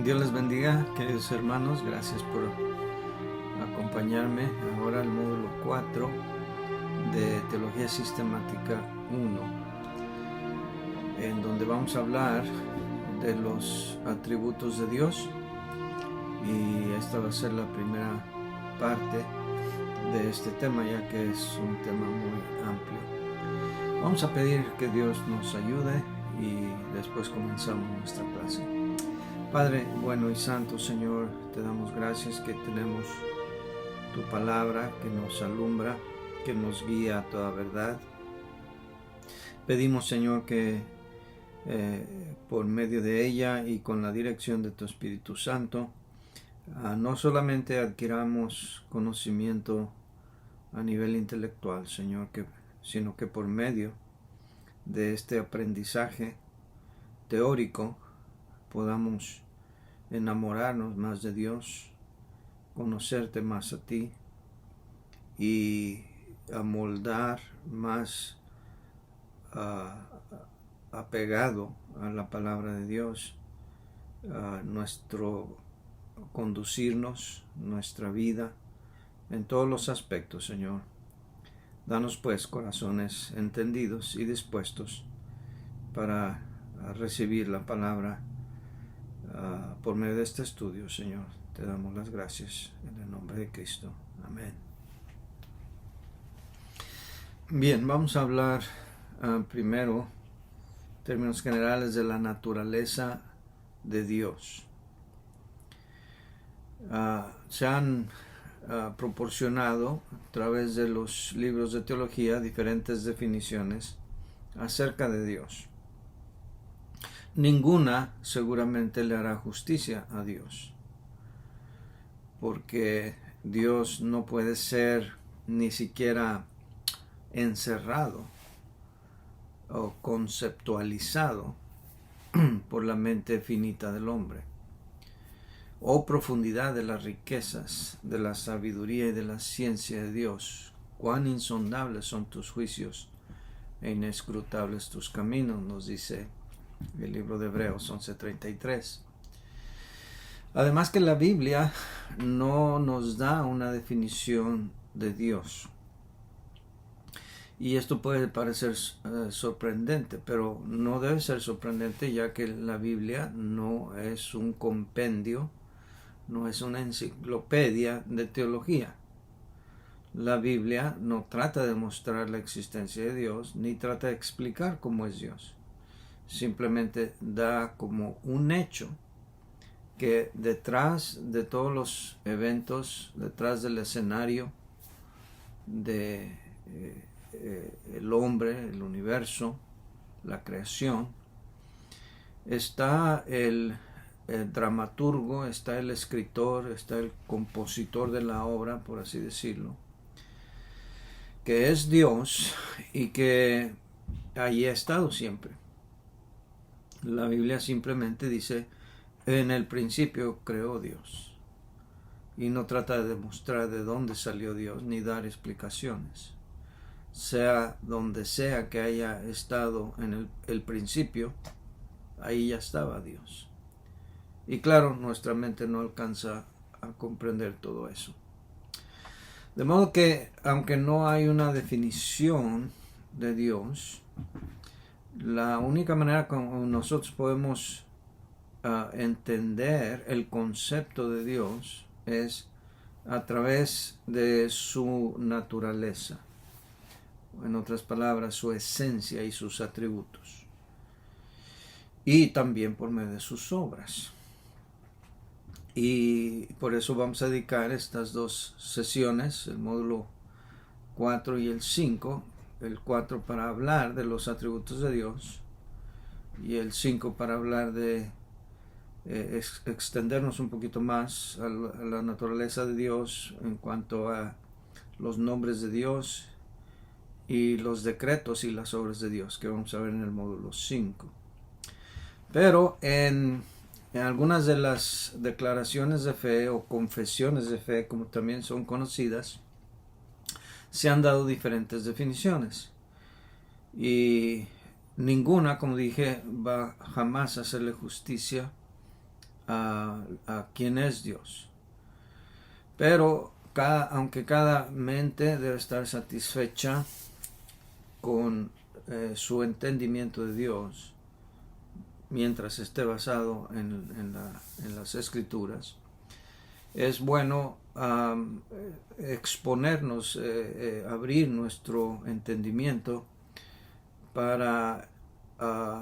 Dios les bendiga, queridos hermanos. Gracias por acompañarme ahora al módulo 4 de Teología Sistemática 1, en donde vamos a hablar de los atributos de Dios, y esta va a ser la primera parte de este tema, ya que es un tema muy amplio. Vamos a pedir que Dios nos ayude y después comenzamos nuestra clase. Padre bueno y santo, Señor, te damos gracias que tenemos tu palabra que nos alumbra, que nos guía a toda verdad. Pedimos, Señor, que por medio de ella y con la dirección de tu Espíritu Santo, no solamente adquiramos conocimiento a nivel intelectual, Señor, sino que por medio de este aprendizaje teórico podamos enamorarnos más de Dios, conocerte más a ti y amoldar más apegado a la palabra de Dios nuestro conducirnos, nuestra vida en todos los aspectos, Señor. Danos pues corazones entendidos y dispuestos para recibir la palabra por medio de este estudio, Señor. Te damos las gracias en el nombre de Cristo. Amén. Bien, vamos a hablar primero, en términos generales, de la naturaleza de Dios. Se han proporcionado a través de los libros de teología diferentes definiciones acerca de Dios. Ninguna seguramente le hará justicia a Dios, porque Dios no puede ser ni siquiera encerrado o conceptualizado por la mente finita del hombre, o profundidad de las riquezas, de la sabiduría y de la ciencia de Dios. Cuán insondables son tus juicios e inescrutables tus caminos, nos dice el libro de Hebreos 11:33. Además que la Biblia no nos da una definición de Dios. Y esto puede parecer sorprendente, pero no debe ser sorprendente, ya que la Biblia no es un compendio, no es una enciclopedia de teología. La Biblia no trata de mostrar la existencia de Dios, ni trata de explicar cómo es Dios. Simplemente da como un hecho que detrás de todos los eventos, detrás del escenario de el hombre, el universo, la creación, está el dramaturgo, está el escritor, está el compositor de la obra, por así decirlo, que es Dios y que allí ha estado siempre. La Biblia simplemente dice: en el principio creó Dios, y no trata de demostrar de dónde salió Dios ni dar explicaciones. Sea donde sea que haya estado en el principio, ahí ya estaba Dios. Y claro, nuestra mente no alcanza a comprender todo eso. De modo que, aunque no hay una definición de Dios, la única manera como nosotros podemos entender el concepto de Dios es a través de su naturaleza. En otras palabras, su esencia y sus atributos. Y también por medio de sus obras. Y por eso vamos a dedicar estas dos sesiones, el módulo 4 y el 5, el 4 para hablar de los atributos de Dios y el 5 para hablar de extendernos un poquito más a la naturaleza de Dios en cuanto a los nombres de Dios y los decretos y las obras de Dios, que vamos a ver en el módulo 5. Pero en algunas de las declaraciones de fe o confesiones de fe, como también son conocidas, se han dado diferentes definiciones. Y ninguna, como dije, va jamás a hacerle justicia a quien es Dios. Pero aunque cada mente debe estar satisfecha con su entendimiento de Dios, mientras esté basado en las Escrituras, es bueno exponernos, abrir nuestro entendimiento para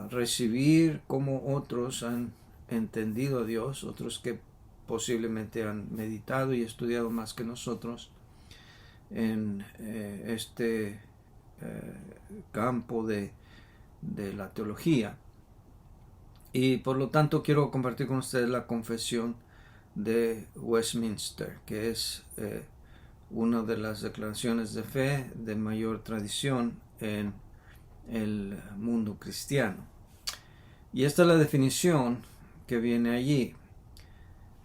recibir como otros han entendido a Dios, otros que posiblemente han meditado y estudiado más que nosotros en este campo de la teología. Y por lo tanto quiero compartir con ustedes la confesión de Westminster, que es una de las declaraciones de fe de mayor tradición en el mundo cristiano. Y esta es la definición que viene allí.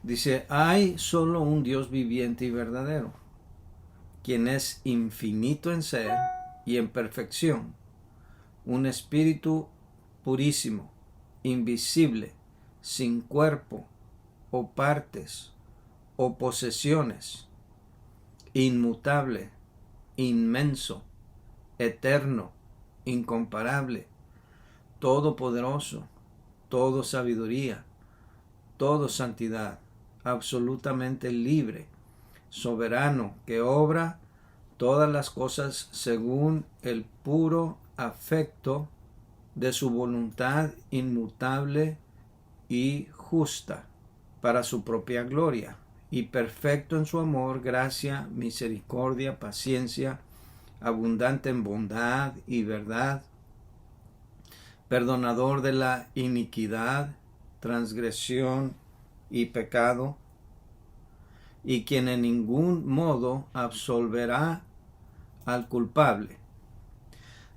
Dice: hay solo un Dios viviente y verdadero, quien es infinito en ser y en perfección, un espíritu purísimo, invisible, sin cuerpo o partes o posesiones, inmutable, inmenso, eterno, incomparable, todopoderoso, todo sabiduría, todo santidad, absolutamente libre, soberano, que obra todas las cosas según el puro afecto de su voluntad inmutable y justa, para su propia gloria, y perfecto en su amor, gracia, misericordia, paciencia, abundante en bondad y verdad, perdonador de la iniquidad, transgresión y pecado, y quien en ningún modo absolverá al culpable.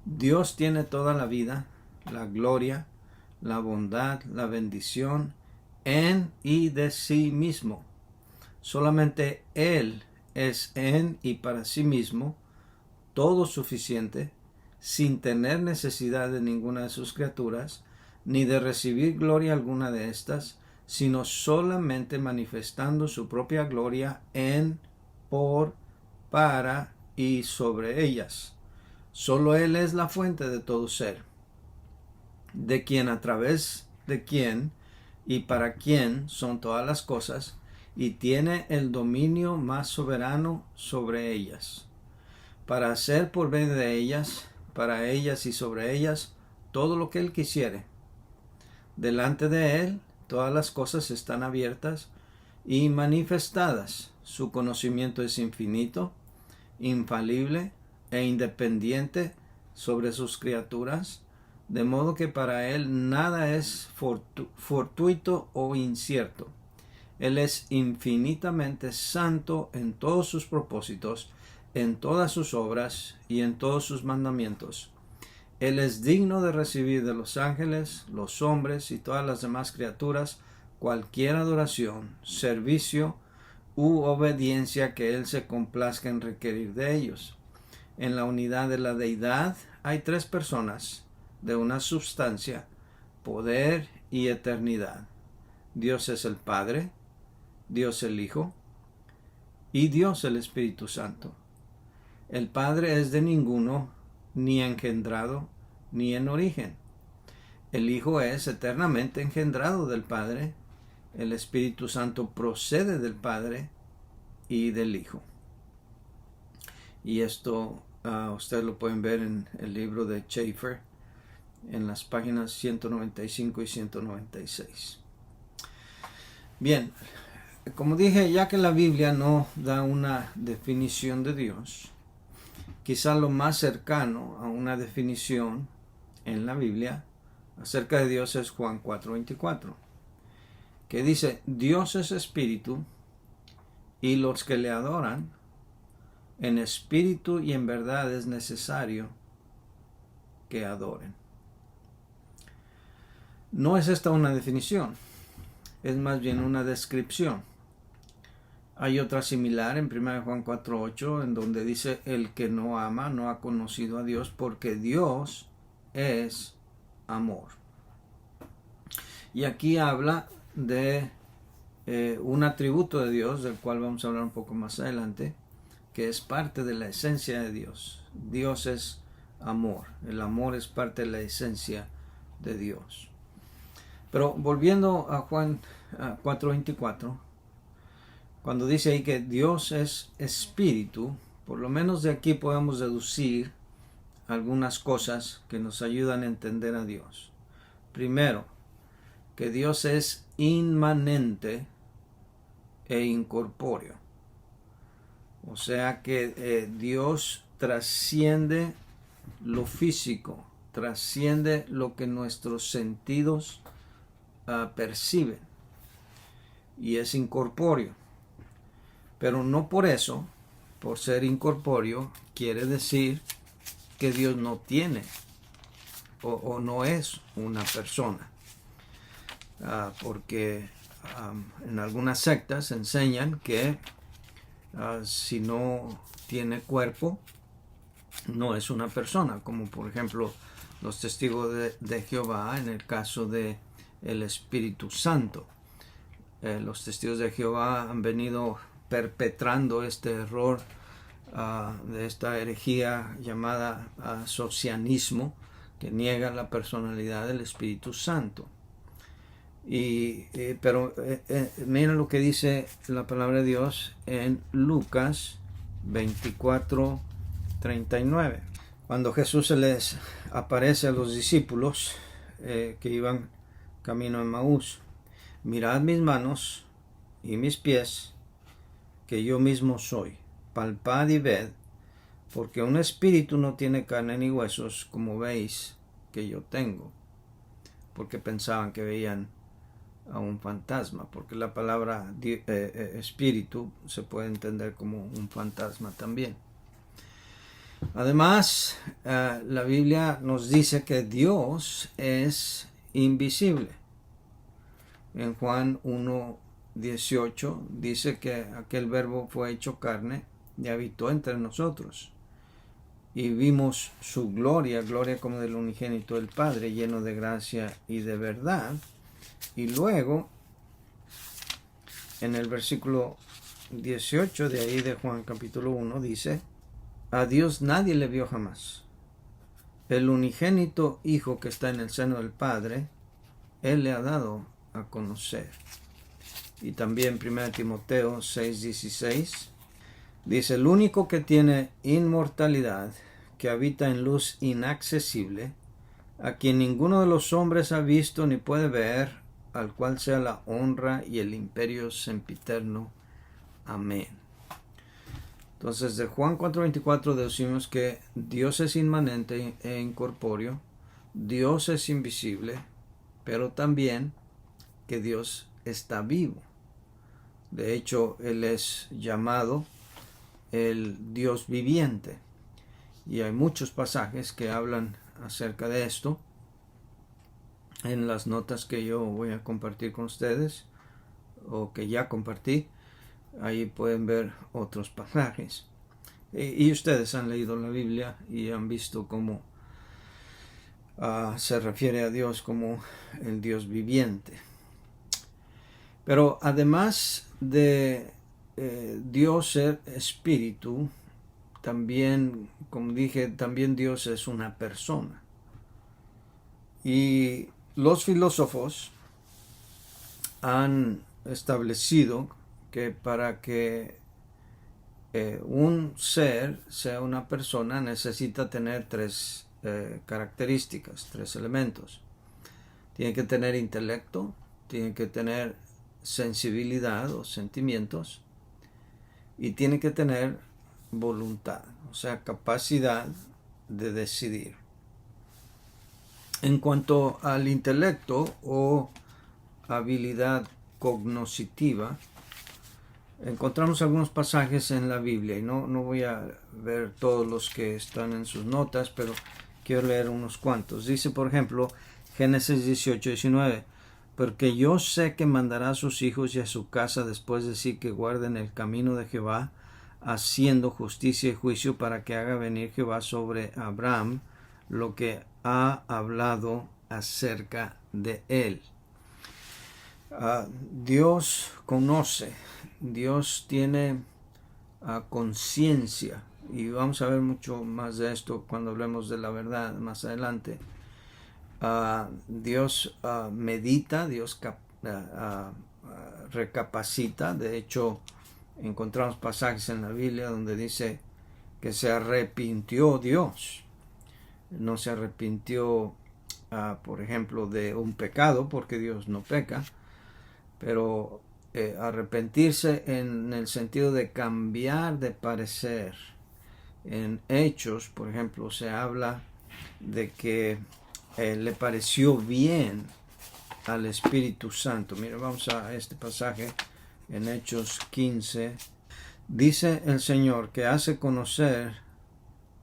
Dios tiene toda la vida, la gloria, la bondad, la bendición en y de sí mismo. Solamente Él es en y para sí mismo todo suficiente, sin tener necesidad de ninguna de sus criaturas, ni de recibir gloria alguna de estas, sino solamente manifestando su propia gloria en, por, para y sobre ellas. Solo Él es la fuente de todo ser, de quien, a través de quien y para quien son todas las cosas, y tiene el dominio más soberano sobre ellas, para hacer por medio de ellas, para ellas y sobre ellas, todo lo que Él quisiere. Delante de Él todas las cosas están abiertas y manifestadas. Su conocimiento es infinito, infalible e independiente sobre sus criaturas, de modo que para Él nada es fortuito o incierto. Él es infinitamente santo en todos sus propósitos, en todas sus obras y en todos sus mandamientos. Él es digno de recibir de los ángeles, los hombres y todas las demás criaturas cualquier adoración, servicio u obediencia que Él se complazca en requerir de ellos. En la unidad de la deidad hay tres personas de una substancia, poder y eternidad. Dios es el Padre, Dios el Hijo y Dios el Espíritu Santo. El Padre es de ninguno, ni engendrado, ni en origen. El Hijo es eternamente engendrado del Padre. El Espíritu Santo procede del Padre y del Hijo. Y esto ustedes lo pueden ver en el libro de Schaeffer, en las páginas 195 y 196. Bien, como dije, ya que la Biblia no da una definición de Dios, quizá lo más cercano a una definición en la Biblia acerca de Dios es Juan 4:24, que dice: Dios es espíritu, y los que le adoran en espíritu y en verdad es necesario que adoren. No es esta una definición, es más bien una descripción. Hay otra similar en 1 Juan 4:8, en donde dice: el que no ama no ha conocido a Dios, porque Dios es amor. Y aquí habla de un atributo de Dios, del cual vamos a hablar un poco más adelante, que es parte de la esencia de Dios. Dios es amor. El amor es parte de la esencia de Dios. Pero volviendo a Juan 4:24, cuando dice ahí que Dios es espíritu, por lo menos de aquí podemos deducir algunas cosas que nos ayudan a entender a Dios. Primero, que Dios es inmanente e incorpóreo. O sea que Dios trasciende lo físico, trasciende lo que nuestros sentidos perciben, y es incorpóreo. Pero no por eso, por ser incorpóreo, quiere decir que Dios no tiene o no es una persona. Porque en algunas sectas enseñan que si no tiene cuerpo, no es una persona, como por ejemplo los testigos de Jehová en el caso de el Espíritu Santo. Los testigos de Jehová han venido perpetrando este error de esta herejía llamada socianismo, que niega la personalidad del Espíritu Santo. Pero miren lo que dice la palabra de Dios en Lucas 24:39. Cuando Jesús se les aparece a los discípulos que iban camino a Emaús: mirad mis manos y mis pies, que yo mismo soy. Palpad y ved, porque un espíritu no tiene carne ni huesos, como veis que yo tengo. Porque pensaban que veían a un fantasma, porque la palabra espíritu se puede entender como un fantasma también. Además, la Biblia nos dice que Dios es invisible. En Juan 1:18 dice que aquel verbo fue hecho carne y habitó entre nosotros, y vimos su gloria, gloria como del unigénito del Padre, lleno de gracia y de verdad. Y luego, en el versículo 18 de ahí de Juan capítulo 1, dice: a Dios nadie le vio jamás. El unigénito Hijo que está en el seno del Padre, Él le ha dado a conocer. Y también 1 Timoteo 6:16 dice: el único que tiene inmortalidad, que habita en luz inaccesible, a quien ninguno de los hombres ha visto ni puede ver, al cual sea la honra y el imperio sempiterno. Amén. Entonces, de Juan 4:24 deducimos que Dios es inmanente e incorpóreo, Dios es invisible, pero también que Dios está vivo. De hecho, Él es llamado el Dios viviente. Y hay muchos pasajes que hablan acerca de esto en las notas que yo voy a compartir con ustedes, o que ya compartí. Ahí pueden ver otros pasajes. Y ustedes han leído la Biblia y han visto cómo se refiere a Dios como el Dios viviente. Pero además de Dios ser espíritu, también, como dije, también Dios es una persona. Y los filósofos han establecido que para que un ser sea una persona necesita tener tres características, tres elementos. Tiene que tener intelecto, tiene que tener sensibilidad o sentimientos, y tiene que tener voluntad, o sea, capacidad de decidir. En cuanto al intelecto o habilidad cognoscitiva, encontramos algunos pasajes en la Biblia, y no voy a ver todos los que están en sus notas, pero quiero leer unos cuantos. Dice, por ejemplo, Génesis 18:19: porque yo sé que mandará a sus hijos y a su casa después de sí que guarden el camino de Jehová, haciendo justicia y juicio, para que haga venir Jehová sobre Abraham lo que ha hablado acerca de él. Dios conoce, Dios tiene conciencia, y vamos a ver mucho más de esto cuando hablemos de la verdad más adelante. Dios medita, Dios recapacita. De hecho, encontramos pasajes en la Biblia donde dice que se arrepintió Dios. No se arrepintió, por ejemplo, de un pecado, porque Dios no peca, pero arrepentirse en el sentido de cambiar de parecer. En Hechos, por ejemplo, se habla de que le pareció bien al Espíritu Santo. Mira, vamos a este pasaje en Hechos 15. Dice el Señor que hace conocer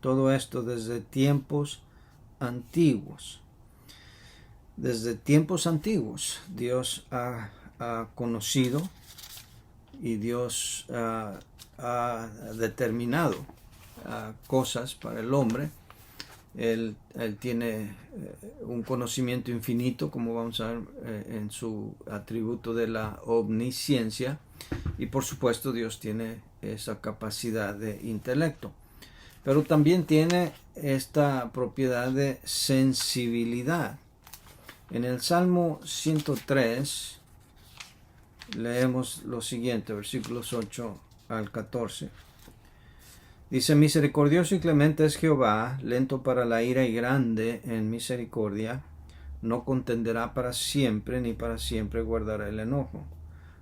todo esto desde tiempos antiguos. Desde tiempos antiguos Dios ha conocido, y Dios ha determinado cosas para el hombre. Él tiene un conocimiento infinito, como vamos a ver en su atributo de la omnisciencia, y por supuesto Dios tiene esa capacidad de intelecto, pero también tiene esta propiedad de sensibilidad. En el Salmo 103 leemos lo siguiente, versículos 8 al 14. Dice: misericordioso y clemente es Jehová, lento para la ira y grande en misericordia, no contenderá para siempre, ni para siempre guardará el enojo.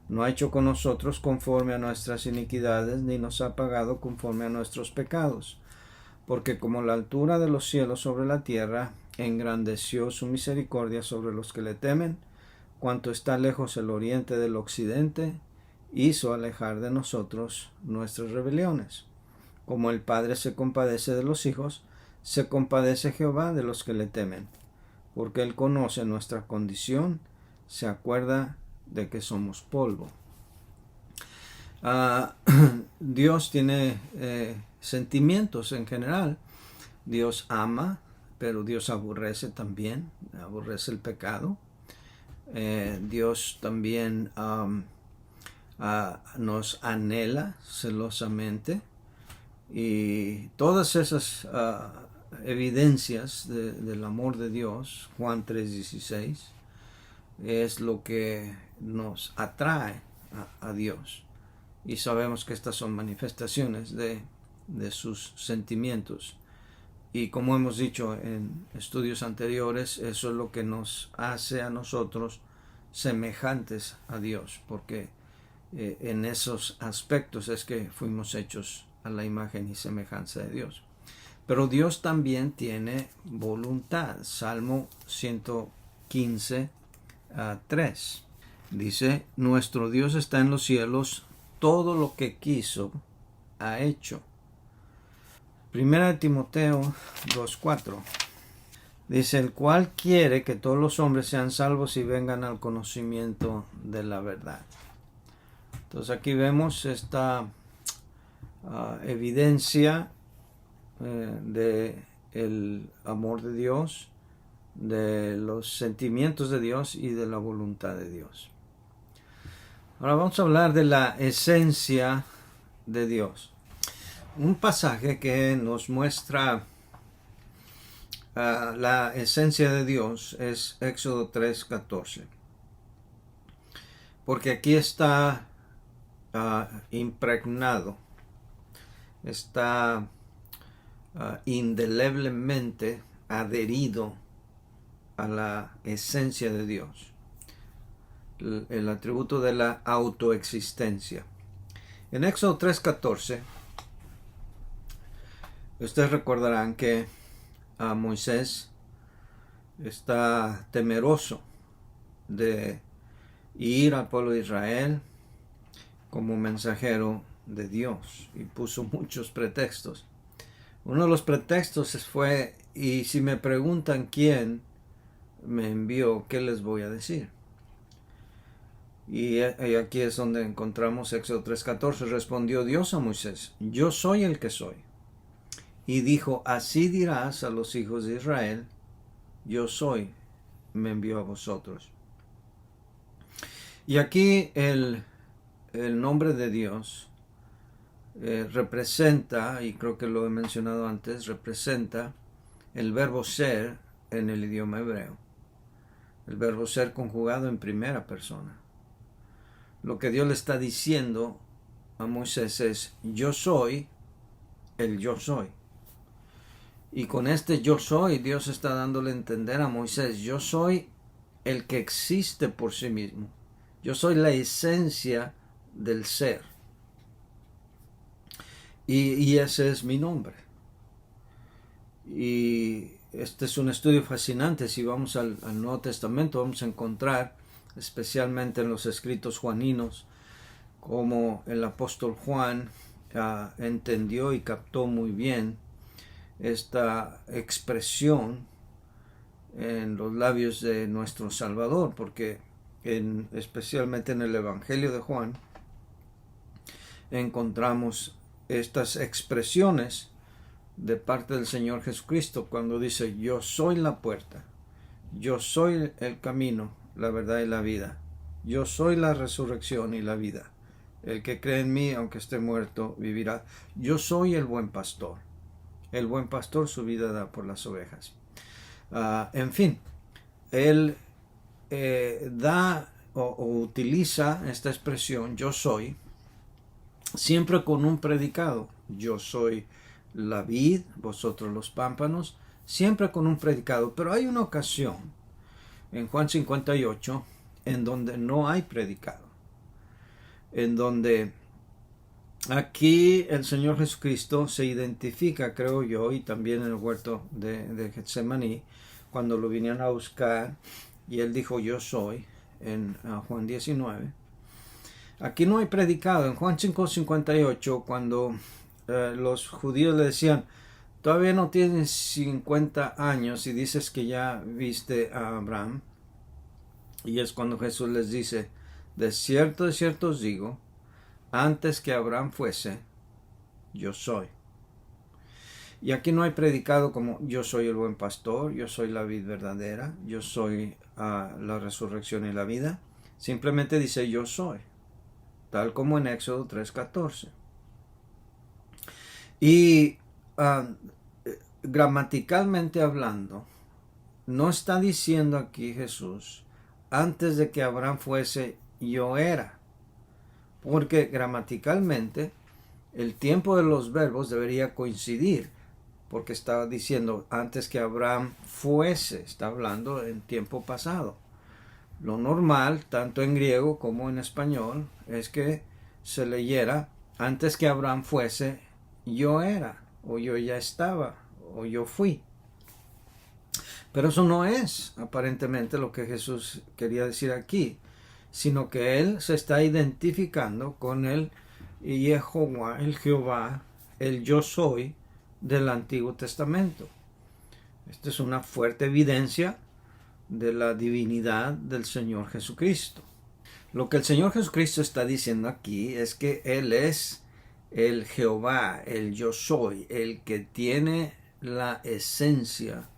No ha hecho con nosotros conforme a nuestras iniquidades, ni nos ha pagado conforme a nuestros pecados. Porque como la altura de los cielos sobre la tierra, engrandeció su misericordia sobre los que le temen, cuanto está lejos el oriente del occidente, hizo alejar de nosotros nuestras rebeliones. Como el Padre se compadece de los hijos, se compadece Jehová de los que le temen, porque Él conoce nuestra condición, se acuerda de que somos polvo. Dios tiene sentimientos en general. Dios ama, pero Dios aborrece también, aborrece el pecado. Dios también nos anhela celosamente, y todas esas evidencias del amor de Dios, Juan 3:16, es lo que nos atrae a Dios, y sabemos que estas son manifestaciones de sus sentimientos, y como hemos dicho en estudios anteriores, eso es lo que nos hace a nosotros semejantes a Dios, porque en esos aspectos es que fuimos hechos a la imagen y semejanza de Dios. Pero Dios también tiene voluntad. Salmo 115, 3. Dice: nuestro Dios está en los cielos, todo lo que quiso ha hecho. Primera de Timoteo 2:4. Dice: el cual quiere que todos los hombres sean salvos y vengan al conocimiento de la verdad. Entonces aquí vemos esta evidencia de el amor de Dios, de los sentimientos de Dios y de la voluntad de Dios. Ahora vamos a hablar de la esencia de Dios. Un pasaje que nos muestra la esencia de Dios es Éxodo 3:14. Porque aquí está impregnado, está indeleblemente adherido a la esencia de Dios, el atributo de la autoexistencia. En Éxodo 3:14, ustedes recordarán que Moisés está temeroso de ir al pueblo de Israel como mensajero de Dios, y puso muchos pretextos. Uno de los pretextos fue: y si me preguntan quién me envió, ¿qué les voy a decir? Y aquí es donde encontramos Éxodo 3:14. Respondió Dios a Moisés: yo soy el que soy. Y dijo: así dirás a los hijos de Israel: yo soy, me envió a vosotros. Y aquí el nombre de Dios representa, y creo que lo he mencionado antes, representa el verbo ser en el idioma hebreo. El verbo ser conjugado en primera persona. Lo que Dios le está diciendo a Moisés es: yo soy el yo soy. Y con este yo soy, Dios está dándole a entender a Moisés: yo soy el que existe por sí mismo. Yo soy la esencia del ser. Y ese es mi nombre. Y este es un estudio fascinante. Si vamos al Nuevo Testamento, vamos a encontrar, especialmente en los escritos juaninos, como el apóstol Juan entendió y captó muy bien esta expresión en los labios de nuestro Salvador, porque especialmente en el Evangelio de Juan encontramos estas expresiones de parte del Señor Jesucristo cuando dice: yo soy la puerta, yo soy el camino, la verdad y la vida, yo soy la resurrección y la vida, el que cree en mí aunque esté muerto vivirá. Yo soy el buen pastor su vida da por las ovejas. En fin, él da o utiliza esta expresión yo soy siempre con un predicado. Yo soy la vid, vosotros los pámpanos, siempre con un predicado. Pero hay una ocasión en Juan 58 en donde no hay predicado, en donde aquí el Señor Jesucristo se identifica, creo yo, y también en el huerto de Getsemaní, cuando lo vinieron a buscar y él dijo yo soy, en Juan 19. Aquí no hay predicado. En Juan 5:58, cuando los judíos le decían: todavía no tienes 50 años y dices que ya viste a Abraham. Y es cuando Jesús les dice: de cierto os digo, antes que Abraham fuese, yo soy. Y aquí no hay predicado como yo soy el buen pastor, yo soy la vid verdadera, yo soy la resurrección y la vida. Simplemente dice yo soy, tal como en Éxodo 3:14. Y gramaticalmente hablando, no está diciendo aquí Jesús: antes de que Abraham fuese, yo era. Porque gramaticalmente el tiempo de los verbos debería coincidir, porque estaba diciendo antes que Abraham fuese, está hablando en tiempo pasado. Lo normal, tanto en griego como en español, es que se leyera antes que Abraham fuese, yo era, o yo ya estaba, o yo fui. Pero eso no es aparentemente lo que Jesús quería decir aquí, sino que él se está identificando con el Yehová, el Jehová, el yo soy del Antiguo Testamento. Esta es una fuerte evidencia de la divinidad del Señor Jesucristo. Lo que el Señor Jesucristo está diciendo aquí es que Él es el Jehová, el yo soy, el que tiene la esencia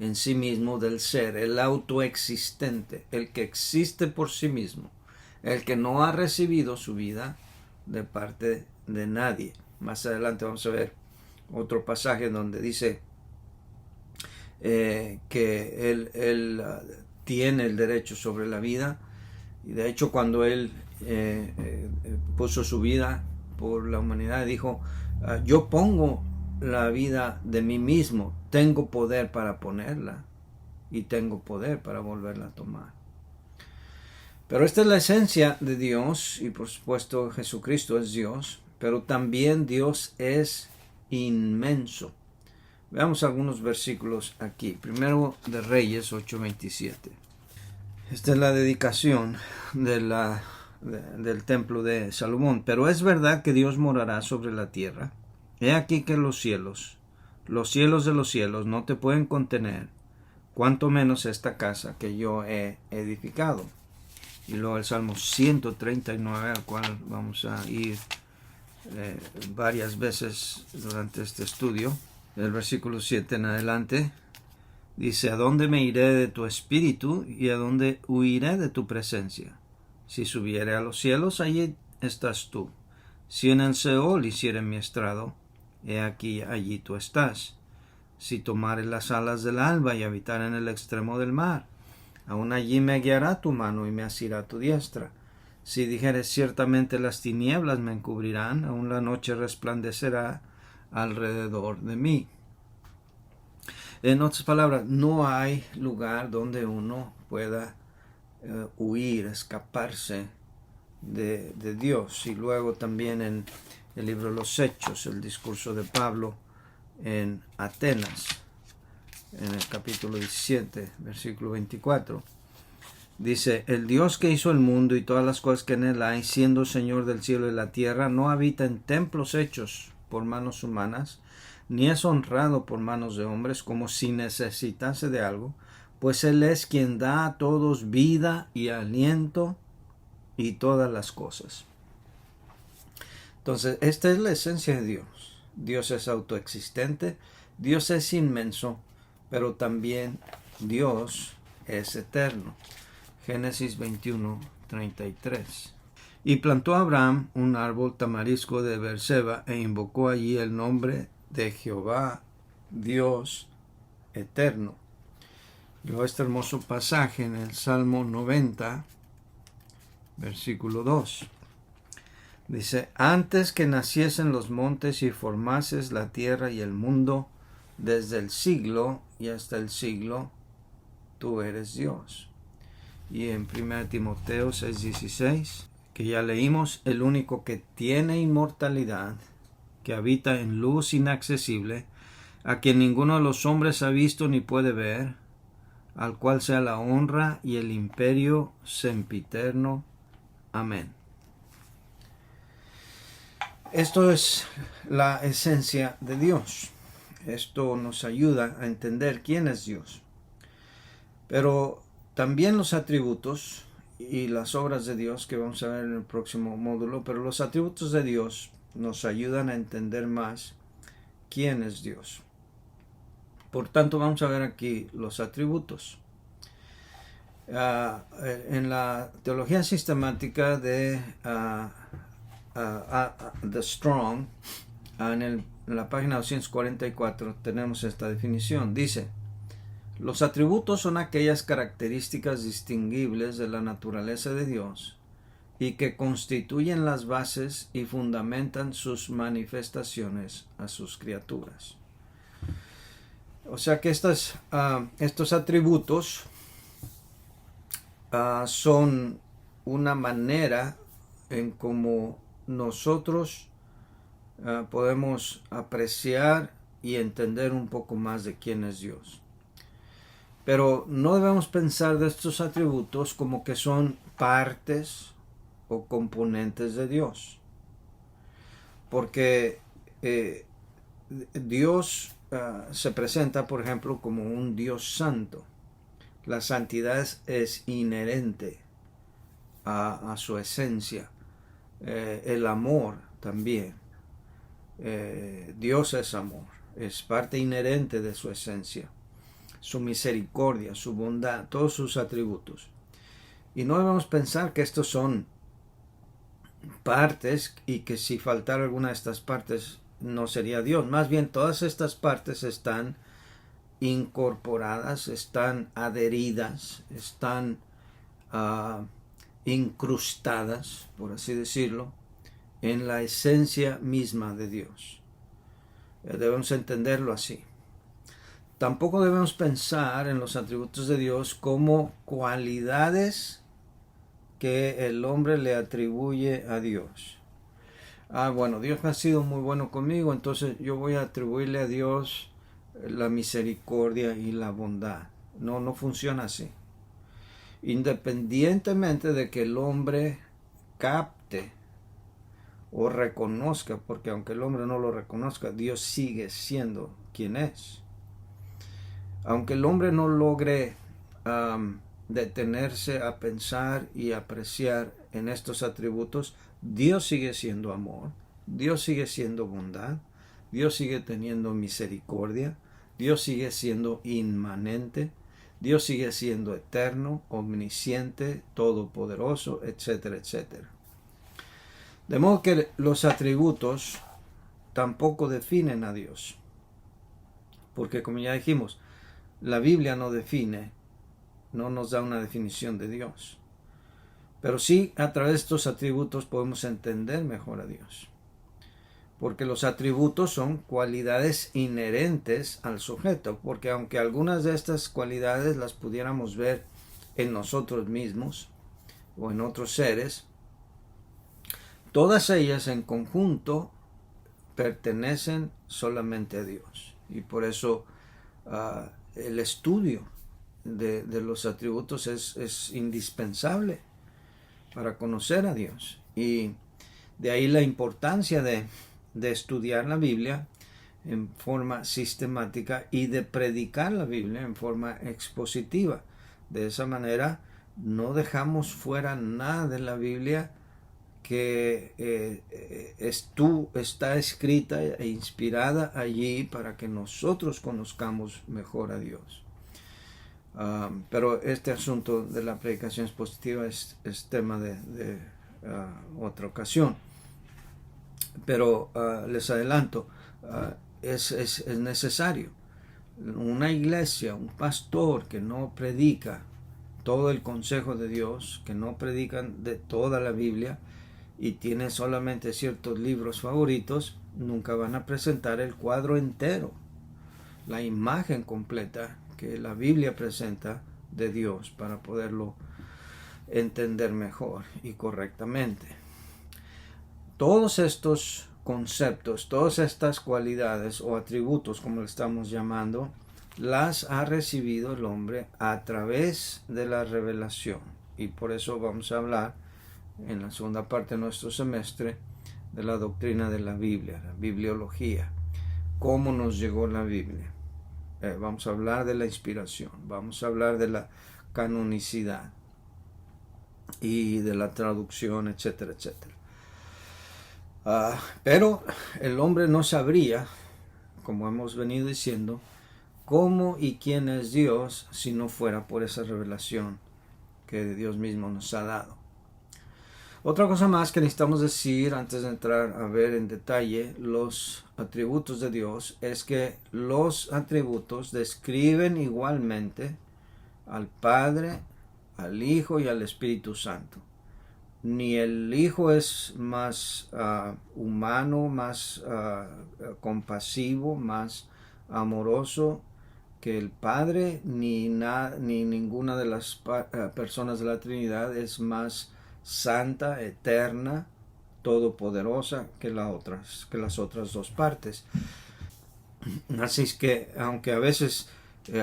en sí mismo del ser, el autoexistente, el que existe por sí mismo, el que no ha recibido su vida de parte de nadie. Más adelante vamos a ver otro pasaje donde dice que él tiene el derecho sobre la vida, y de hecho cuando él puso su vida por la humanidad, dijo: yo pongo la vida de mí mismo, tengo poder para ponerla y tengo poder para volverla a tomar. Pero esta es la esencia de Dios, y por supuesto Jesucristo es Dios, pero también Dios es inmenso. Veamos algunos versículos aquí. Primero de Reyes 8:27. Esta es la dedicación del templo de Salomón. Pero es verdad que Dios morará sobre la tierra. He aquí que los cielos de los cielos no te pueden contener, cuanto menos esta casa que yo he edificado. y luego el Salmo 139, al cual vamos a ir varias veces durante este estudio. El versículo 7 en adelante dice: ¿A dónde me iré de tu espíritu y a dónde huiré de tu presencia? Si subiere a los cielos, allí estás tú. Si en el Seol hiciere mi estrado, he aquí allí tú estás. Si tomare las alas del alba y habitar en el extremo del mar, aun allí me guiará tu mano y me asirá tu diestra. Si dijere ciertamente las tinieblas me encubrirán, aun la noche resplandecerá alrededor de mí. En otras palabras, no hay lugar donde uno pueda huir, escaparse de Dios. Y luego también en el libro de los Hechos, el discurso de Pablo en Atenas, en el capítulo 17, versículo 24, dice: el Dios que hizo el mundo y todas las cosas que en él hay, siendo Señor del cielo y la tierra, no habita en templos hechos por manos humanas, ni es honrado por manos de hombres como si necesitase de algo, pues Él es quien da a todos vida y aliento y todas las cosas. Entonces, esta es la esencia de Dios. Dios es autoexistente, Dios es inmenso, pero también Dios es eterno. Génesis 21, 33. Y plantó Abraham un árbol tamarisco de Beerseba e invocó allí el nombre de Jehová, Dios eterno. Luego este hermoso pasaje en el Salmo 90, versículo 2. Dice: antes que naciesen los montes y formases la tierra y el mundo, desde el siglo y hasta el siglo, tú eres Dios. Y en 1 Timoteo 6:16, que ya leímos: el único que tiene inmortalidad, que habita en luz inaccesible, a quien ninguno de los hombres ha visto ni puede ver, al cual sea la honra y el imperio sempiterno. Amén. Esto es la esencia de Dios. Esto nos ayuda a entender quién es Dios. Pero también los atributos y las obras de Dios, que vamos a ver en el próximo módulo, pero los atributos de Dios nos ayudan a entender más quién es Dios. Por tanto, vamos a ver aquí los atributos. En la teología sistemática de The Strong, en la página 244, tenemos esta definición. Dice: los atributos son aquellas características distinguibles de la naturaleza de Dios y que constituyen las bases y fundamentan sus manifestaciones a sus criaturas. O sea que estos atributos son una manera en cómo nosotros podemos apreciar y entender un poco más de quién es Dios. Pero no debemos pensar de estos atributos como que son partes o componentes de Dios. Porque Dios se presenta, por ejemplo, como un Dios santo. La santidad es inherente a su esencia. El amor también. Dios es amor. Es parte inherente de su esencia. Su misericordia, su bondad, todos sus atributos. Y no debemos pensar que estos son partes y que si faltara alguna de estas partes no sería Dios. Más bien, todas estas partes están incorporadas, están adheridas, están incrustadas, por así decirlo, en la esencia misma de Dios. Debemos entenderlo así. Tampoco debemos pensar en los atributos de Dios como cualidades que el hombre le atribuye a Dios. Bueno, Dios ha sido muy bueno conmigo, entonces yo voy a atribuirle a Dios la misericordia y la bondad. No funciona así. Independientemente de que el hombre capte o reconozca, porque aunque el hombre no lo reconozca, Dios sigue siendo quien es. Aunque el hombre no logre detenerse a pensar y apreciar en estos atributos, Dios sigue siendo amor, Dios sigue siendo bondad, Dios sigue teniendo misericordia, Dios sigue siendo inmanente, Dios sigue siendo eterno, omnisciente, todopoderoso, etcétera, etcétera. De modo que los atributos tampoco definen a Dios, porque como ya dijimos, la Biblia no define, no nos da una definición de Dios. Pero sí, a través de estos atributos podemos entender mejor a Dios. Porque los atributos son cualidades inherentes al sujeto. Porque aunque algunas de estas cualidades las pudiéramos ver en nosotros mismos o en otros seres, todas ellas en conjunto pertenecen solamente a Dios. Y por eso el estudio de los atributos es indispensable para conocer a Dios. Y de ahí la importancia de estudiar la Biblia en forma sistemática y de predicar la Biblia en forma expositiva. De esa manera no dejamos fuera nada de la Biblia que está escrita e inspirada allí para que nosotros conozcamos mejor a Dios. Pero este asunto de la predicación expositiva es tema de otra ocasión. Pero les adelanto, es necesario. Una iglesia, un pastor que no predica todo el consejo de Dios, que no predican de toda la Biblia y tiene solamente ciertos libros favoritos, nunca van a presentar el cuadro entero, la imagen completa que la Biblia presenta de Dios para poderlo entender mejor y correctamente. Todos estos conceptos, todas estas cualidades o atributos, como le estamos llamando, las ha recibido el hombre a través de la revelación. Y por eso vamos a hablar en la segunda parte de nuestro semestre de la doctrina de la Biblia, la bibliología, cómo nos llegó la Biblia. Vamos a hablar de la inspiración, vamos a hablar de la canonicidad y de la traducción, etcétera, etcétera. Pero el hombre no sabría, como hemos venido diciendo, cómo y quién es Dios si no fuera por esa revelación que Dios mismo nos ha dado. Otra cosa más que necesitamos decir antes de entrar a ver en detalle los atributos de Dios es que los atributos describen igualmente al Padre, al Hijo y al Espíritu Santo. Ni el Hijo es más humano, más compasivo, más amoroso que el Padre, ni ninguna de las personas de la Trinidad es más santa, eterna, todopoderosa que las otras dos partes. Así es que, aunque a veces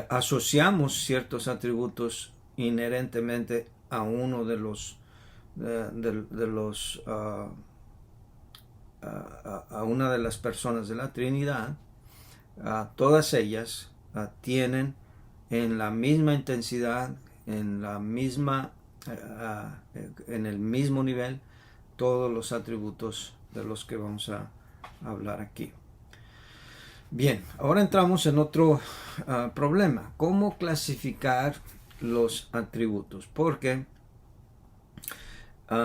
asociamos ciertos atributos inherentemente a uno de los a una de las personas de la Trinidad, todas ellas tienen en la misma intensidad, en el mismo nivel, todos los atributos de los que vamos a hablar aquí. Bien, ahora entramos en otro problema. ¿Cómo clasificar los atributos? Porque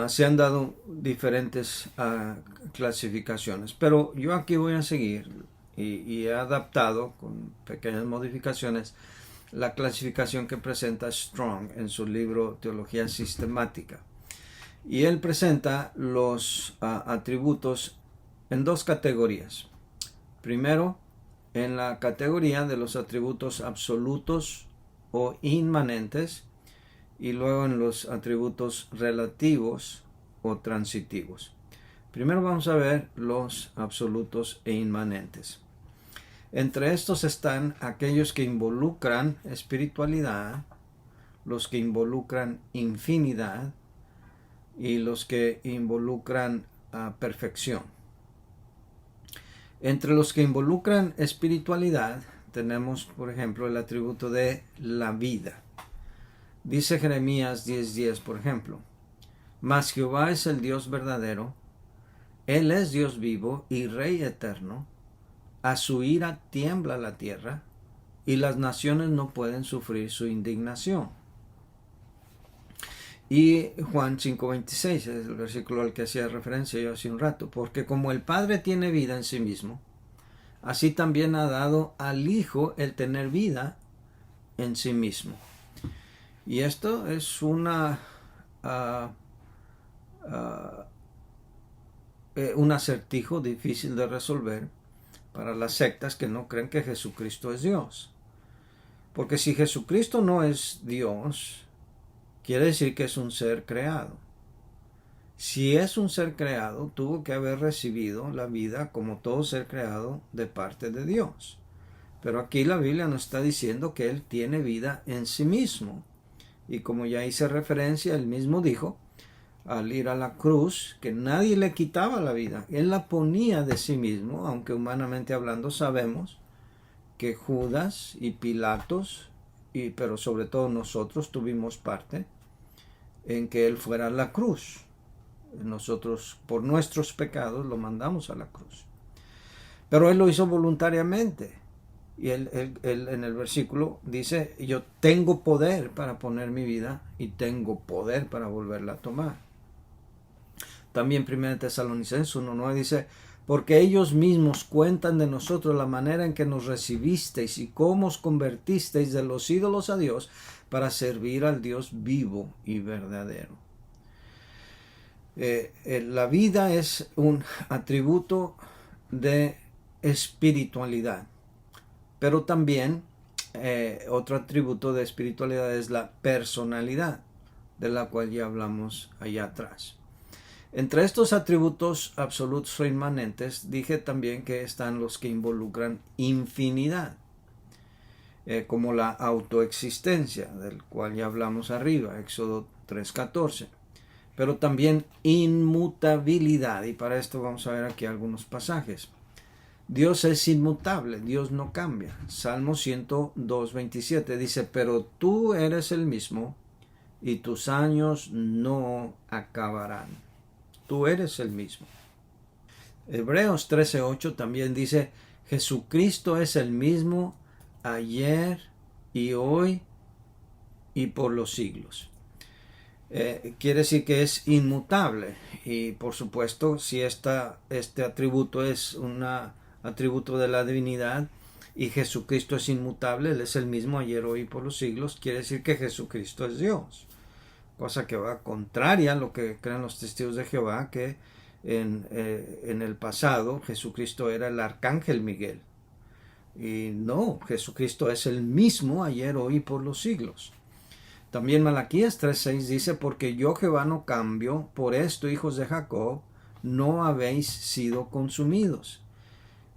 se han dado diferentes clasificaciones, pero yo aquí voy a seguir y he adaptado con pequeñas modificaciones la clasificación que presenta Strong en su libro Teología Sistemática. Y él presenta los atributos en dos categorías. Primero, en la categoría de los atributos absolutos o inmanentes, y luego en los atributos relativos o transitivos. Primero vamos a ver los absolutos e inmanentes. Entre estos están aquellos que involucran espiritualidad, los que involucran infinidad y los que involucran perfección. Entre los que involucran espiritualidad tenemos, por ejemplo, el atributo de la vida. Dice Jeremías 10:10, por ejemplo, mas Jehová es el Dios verdadero, Él es Dios vivo y Rey eterno, a su ira tiembla la tierra, y las naciones no pueden sufrir su indignación. Y Juan 5:26 es el versículo al que hacía referencia yo hace un rato, porque como el Padre tiene vida en sí mismo, así también ha dado al Hijo el tener vida en sí mismo. Y esto es un acertijo difícil de resolver para las sectas que no creen que Jesucristo es Dios. Porque si Jesucristo no es Dios, quiere decir que es un ser creado. Si es un ser creado, tuvo que haber recibido la vida como todo ser creado de parte de Dios. Pero aquí la Biblia nos está diciendo que Él tiene vida en sí mismo. Y como ya hice referencia, Él mismo dijo, al ir a la cruz, que nadie le quitaba la vida. Él la ponía de sí mismo, aunque humanamente hablando sabemos que Judas y Pilatos, pero sobre todo nosotros tuvimos parte en que Él fuera a la cruz. Nosotros, por nuestros pecados, lo mandamos a la cruz. Pero Él lo hizo voluntariamente. Y él en el versículo dice, yo tengo poder para poner mi vida y tengo poder para volverla a tomar. También 1 Tesalonicenses 1:9 dice, porque ellos mismos cuentan de nosotros la manera en que nos recibisteis y cómo os convertisteis de los ídolos a Dios para servir al Dios vivo y verdadero. La vida es un atributo de espiritualidad. Pero también otro atributo de espiritualidad es la personalidad, de la cual ya hablamos allá atrás. Entre estos atributos absolutos o inmanentes, dije también que están los que involucran infinidad, como la autoexistencia, del cual ya hablamos arriba, Éxodo 3:14. Pero también inmutabilidad, y para esto vamos a ver aquí algunos pasajes. Dios es inmutable, Dios no cambia. Salmo 102:27 dice, pero tú eres el mismo y tus años no acabarán. Tú eres el mismo. Hebreos 13:8 también dice, Jesucristo es el mismo ayer y hoy y por los siglos. Quiere decir que es inmutable y por supuesto si este atributo es una atributo de la divinidad y Jesucristo es inmutable, Él es el mismo ayer, hoy y por los siglos, quiere decir que Jesucristo es Dios, cosa que va contraria a lo que creen los testigos de Jehová, que en el pasado Jesucristo era el arcángel Miguel, y no, Jesucristo es el mismo ayer, hoy y por los siglos. También Malaquías 3:6 dice, porque yo Jehová no cambio, por esto, hijos de Jacob, no habéis sido consumidos.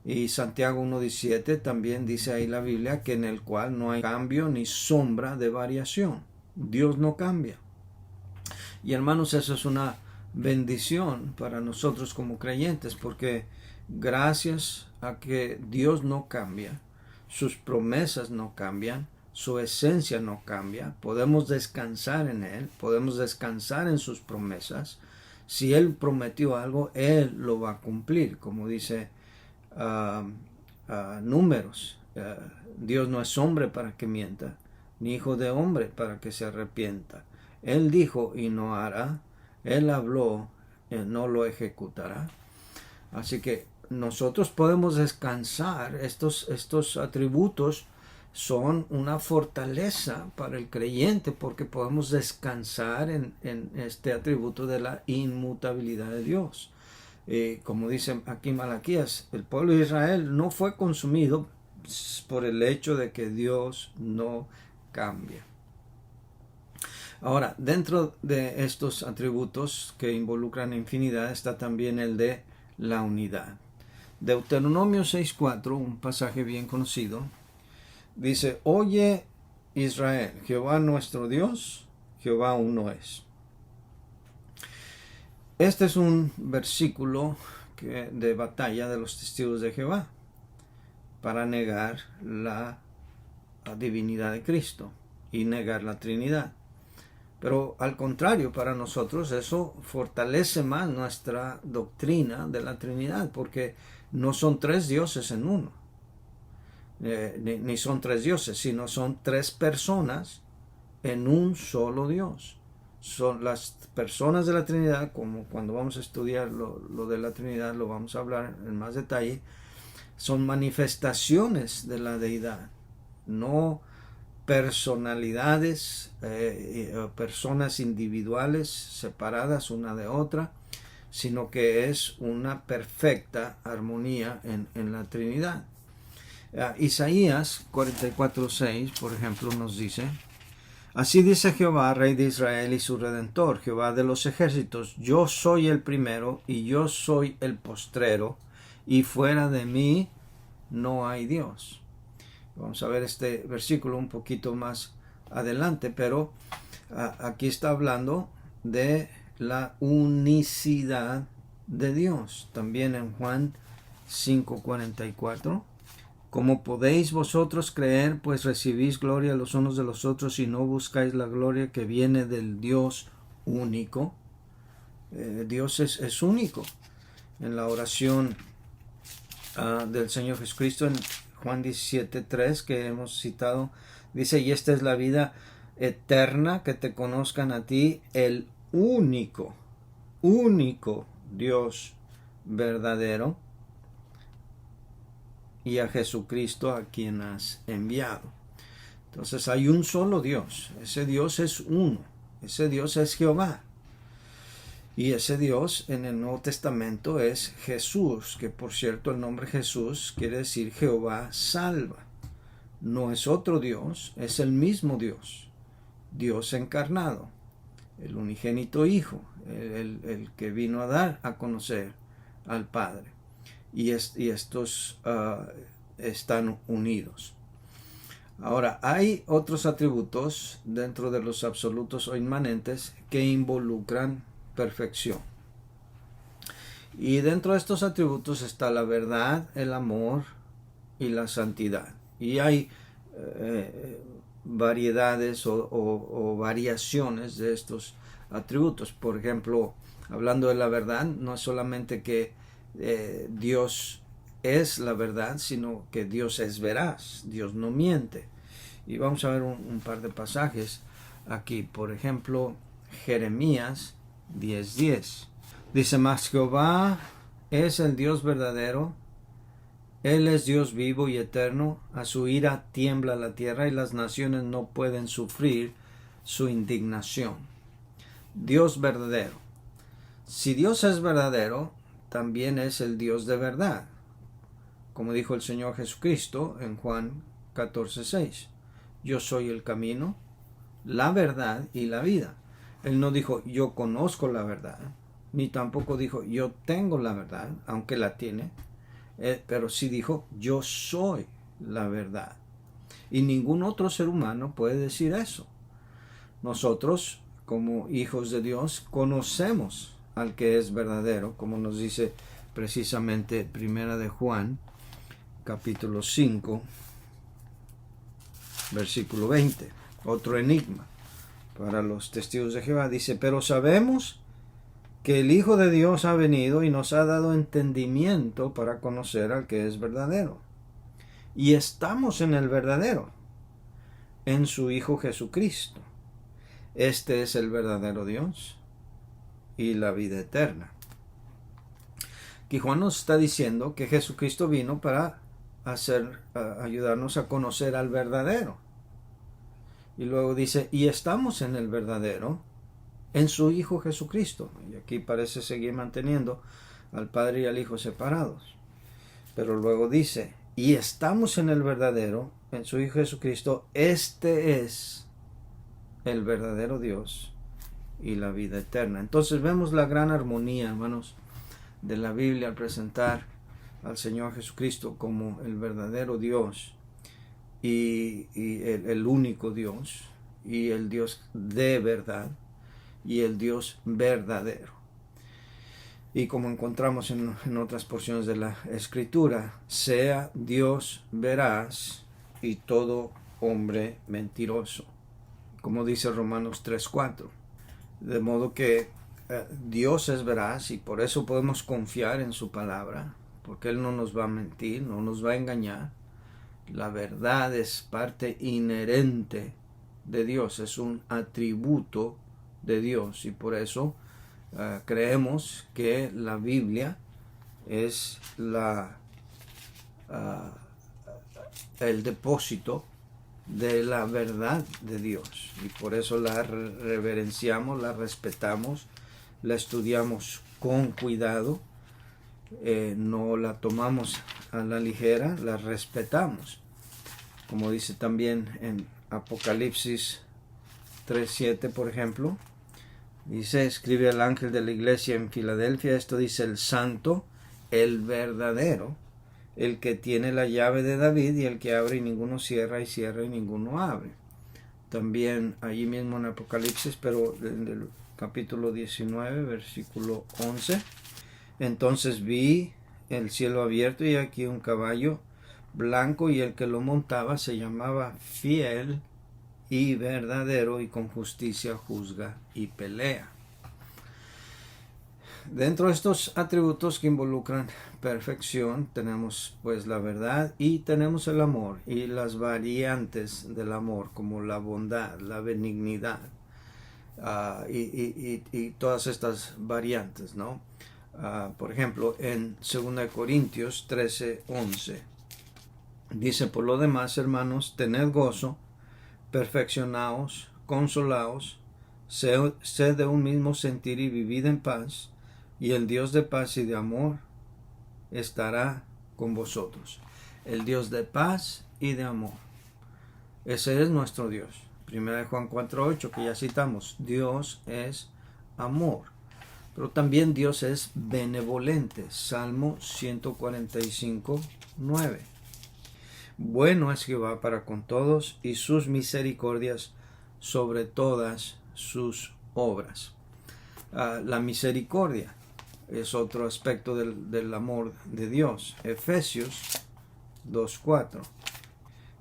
Y Santiago 1:17 también dice ahí la Biblia que en el cual no hay cambio ni sombra de variación. Dios no cambia. Y hermanos, eso es una bendición para nosotros como creyentes, porque gracias a que Dios no cambia, sus promesas no cambian, su esencia no cambia, podemos descansar en Él, podemos descansar en sus promesas. Si Él prometió algo, Él lo va a cumplir, como dice Números. Dios no es hombre para que mienta, ni hijo de hombre para que se arrepienta. Él dijo y no hará, Él habló, no lo ejecutará. Así que nosotros podemos descansar. Estos atributos son una fortaleza para el creyente porque podemos descansar en este atributo de la inmutabilidad de Dios. Como dice aquí Malaquías, el pueblo de Israel no fue consumido por el hecho de que Dios no cambia. Ahora, dentro de estos atributos que involucran infinidad está también el de la unidad. Deuteronomio 6:4, un pasaje bien conocido, dice, oye Israel, Jehová nuestro Dios, Jehová uno es. Este es un versículo de batalla de los testigos de Jehová para negar la divinidad de Cristo y negar la Trinidad. Pero al contrario, para nosotros eso fortalece más nuestra doctrina de la Trinidad, porque no son tres dioses en uno, ni son tres dioses, sino son tres personas en un solo Dios. Son las personas de la Trinidad, como cuando vamos a estudiar lo de la Trinidad, lo vamos a hablar en más detalle, son manifestaciones de la deidad, no personalidades, personas individuales separadas una de otra, sino que es una perfecta armonía en la Trinidad. Isaías 44:6, por ejemplo, nos dice: así dice Jehová, Rey de Israel y su Redentor, Jehová de los ejércitos: yo soy el primero y yo soy el postrero, y fuera de mí no hay Dios. Vamos a ver este versículo un poquito más adelante, pero aquí está hablando de la unicidad de Dios. También en Juan 5:44. ¿Cómo podéis vosotros creer, pues recibís gloria los unos de los otros y no buscáis la gloria que viene del Dios único? Dios es único. En la oración del Señor Jesucristo en Juan 17:3 que hemos citado, dice: y esta es la vida eterna, que te conozcan a ti, el único Dios verdadero, y a Jesucristo a quien has enviado. Entonces hay un solo Dios, ese Dios es uno, ese Dios es Jehová. Y ese Dios en el Nuevo Testamento es Jesús, que por cierto el nombre Jesús quiere decir Jehová salva. No es otro Dios, es el mismo Dios, Dios encarnado, el unigénito Hijo, el que vino a dar a conocer al Padre. Y estos están unidos. Ahora, hay otros atributos dentro de los absolutos o inmanentes que involucran perfección. Y dentro de estos atributos está la verdad, el amor y la santidad. Y hay variedades o variaciones de estos atributos. Por ejemplo, hablando de la verdad, no es solamente que Dios es la verdad, sino que Dios es veraz, Dios no miente. Y vamos a ver un par de pasajes aquí. Por ejemplo, Jeremías 10:10. Dice: mas Jehová es el Dios verdadero, Él es Dios vivo y eterno, a su ira tiembla la tierra y las naciones no pueden sufrir su indignación. Dios verdadero. Si Dios es verdadero, también es el Dios de verdad, como dijo el Señor Jesucristo en Juan 14:6. Yo soy el camino, la verdad y la vida. Él no dijo yo conozco la verdad, ni tampoco dijo yo tengo la verdad, aunque la tiene, pero sí dijo yo soy la verdad. Y ningún otro ser humano puede decir eso. Nosotros, como hijos de Dios, conocemos al que es verdadero, como nos dice precisamente Primera de Juan, capítulo 5, versículo 20. Otro enigma para los testigos de Jehová. Dice: pero sabemos que el Hijo de Dios ha venido y nos ha dado entendimiento para conocer al que es verdadero. Y estamos en el verdadero, en su Hijo Jesucristo. Este es el verdadero Dios y la vida eterna. Aquí Juan nos está diciendo que Jesucristo vino para ayudarnos a conocer al verdadero. Y luego dice: y estamos en el verdadero, en su Hijo Jesucristo. Y aquí parece seguir manteniendo al Padre y al Hijo separados. Pero luego dice: y estamos en el verdadero, en su Hijo Jesucristo. Este es el verdadero Dios y la vida eterna. Entonces vemos la gran armonía, hermanos, de la Biblia al presentar al Señor Jesucristo como el verdadero Dios y el único Dios, y el Dios de verdad y el Dios verdadero. Y como encontramos en otras porciones de la Escritura, sea Dios veraz y todo hombre mentiroso. como dice Romanos 3:4. De modo que Dios es veraz y por eso podemos confiar en su palabra, porque Él no nos va a mentir, no nos va a engañar. La verdad es parte inherente de Dios, es un atributo de Dios y por eso creemos que la Biblia es el depósito de la verdad de Dios y por eso la reverenciamos, la respetamos, la estudiamos con cuidado, no la tomamos a la ligera, la respetamos, como dice también en Apocalipsis 3:7, por ejemplo. Dice, escribe al ángel de la iglesia en Filadelfia, esto dice el santo, el verdadero, el que tiene la llave de David y el que abre y ninguno cierra y cierra y ninguno abre. También allí mismo en Apocalipsis, pero en el capítulo 19, versículo 11. Entonces vi el cielo abierto y aquí un caballo blanco y el que lo montaba se llamaba Fiel y Verdadero y con justicia juzga y pelea. Dentro de estos atributos que involucran perfección tenemos pues la verdad y tenemos el amor y las variantes del amor como la bondad, la benignidad y todas estas variantes, ¿no? Por ejemplo, en 2 Corintios 13:11 dice, por lo demás, hermanos, tened gozo, perfeccionaos, consolaos, sed de un mismo sentir y vivid en paz, y el Dios de paz y de amor estará con vosotros. El Dios de paz y de amor. Ese es nuestro Dios. 1 Juan 4:8 que ya citamos. Dios es amor. Pero también Dios es benevolente. Salmo 145:9. Bueno es Jehová para con todos y sus misericordias sobre todas sus obras. La misericordia es otro aspecto del amor de Dios. Efesios 2:4.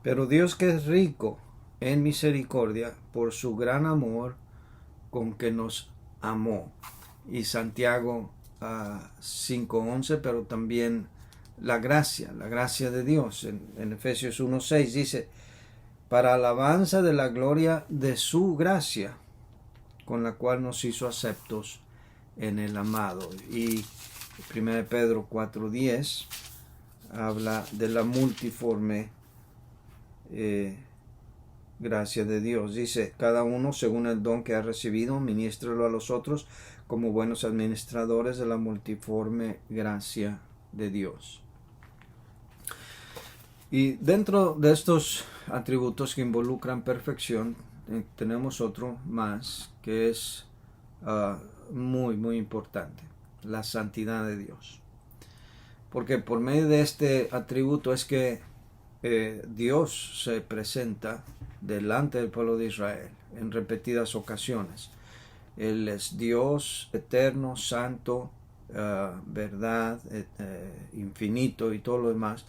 Pero Dios que es rico en misericordia por su gran amor con que nos amó. Y Santiago 5:11, pero también la gracia de Dios. En Efesios 1:6 dice, para alabanza de la gloria de su gracia, con la cual nos hizo aceptos en el amado. Y 1 Pedro 4:10 habla de la multiforme gracia de Dios. Dice, cada uno según el don que ha recibido, ministrelo a los otros como buenos administradores de la multiforme gracia de Dios. Y dentro de estos atributos que involucran perfección, tenemos otro más que es muy, muy importante, la santidad de Dios. Porque por medio de este atributo es que Dios se presenta delante del pueblo de Israel en repetidas ocasiones. Él es Dios eterno, santo, verdad, infinito y todo lo demás,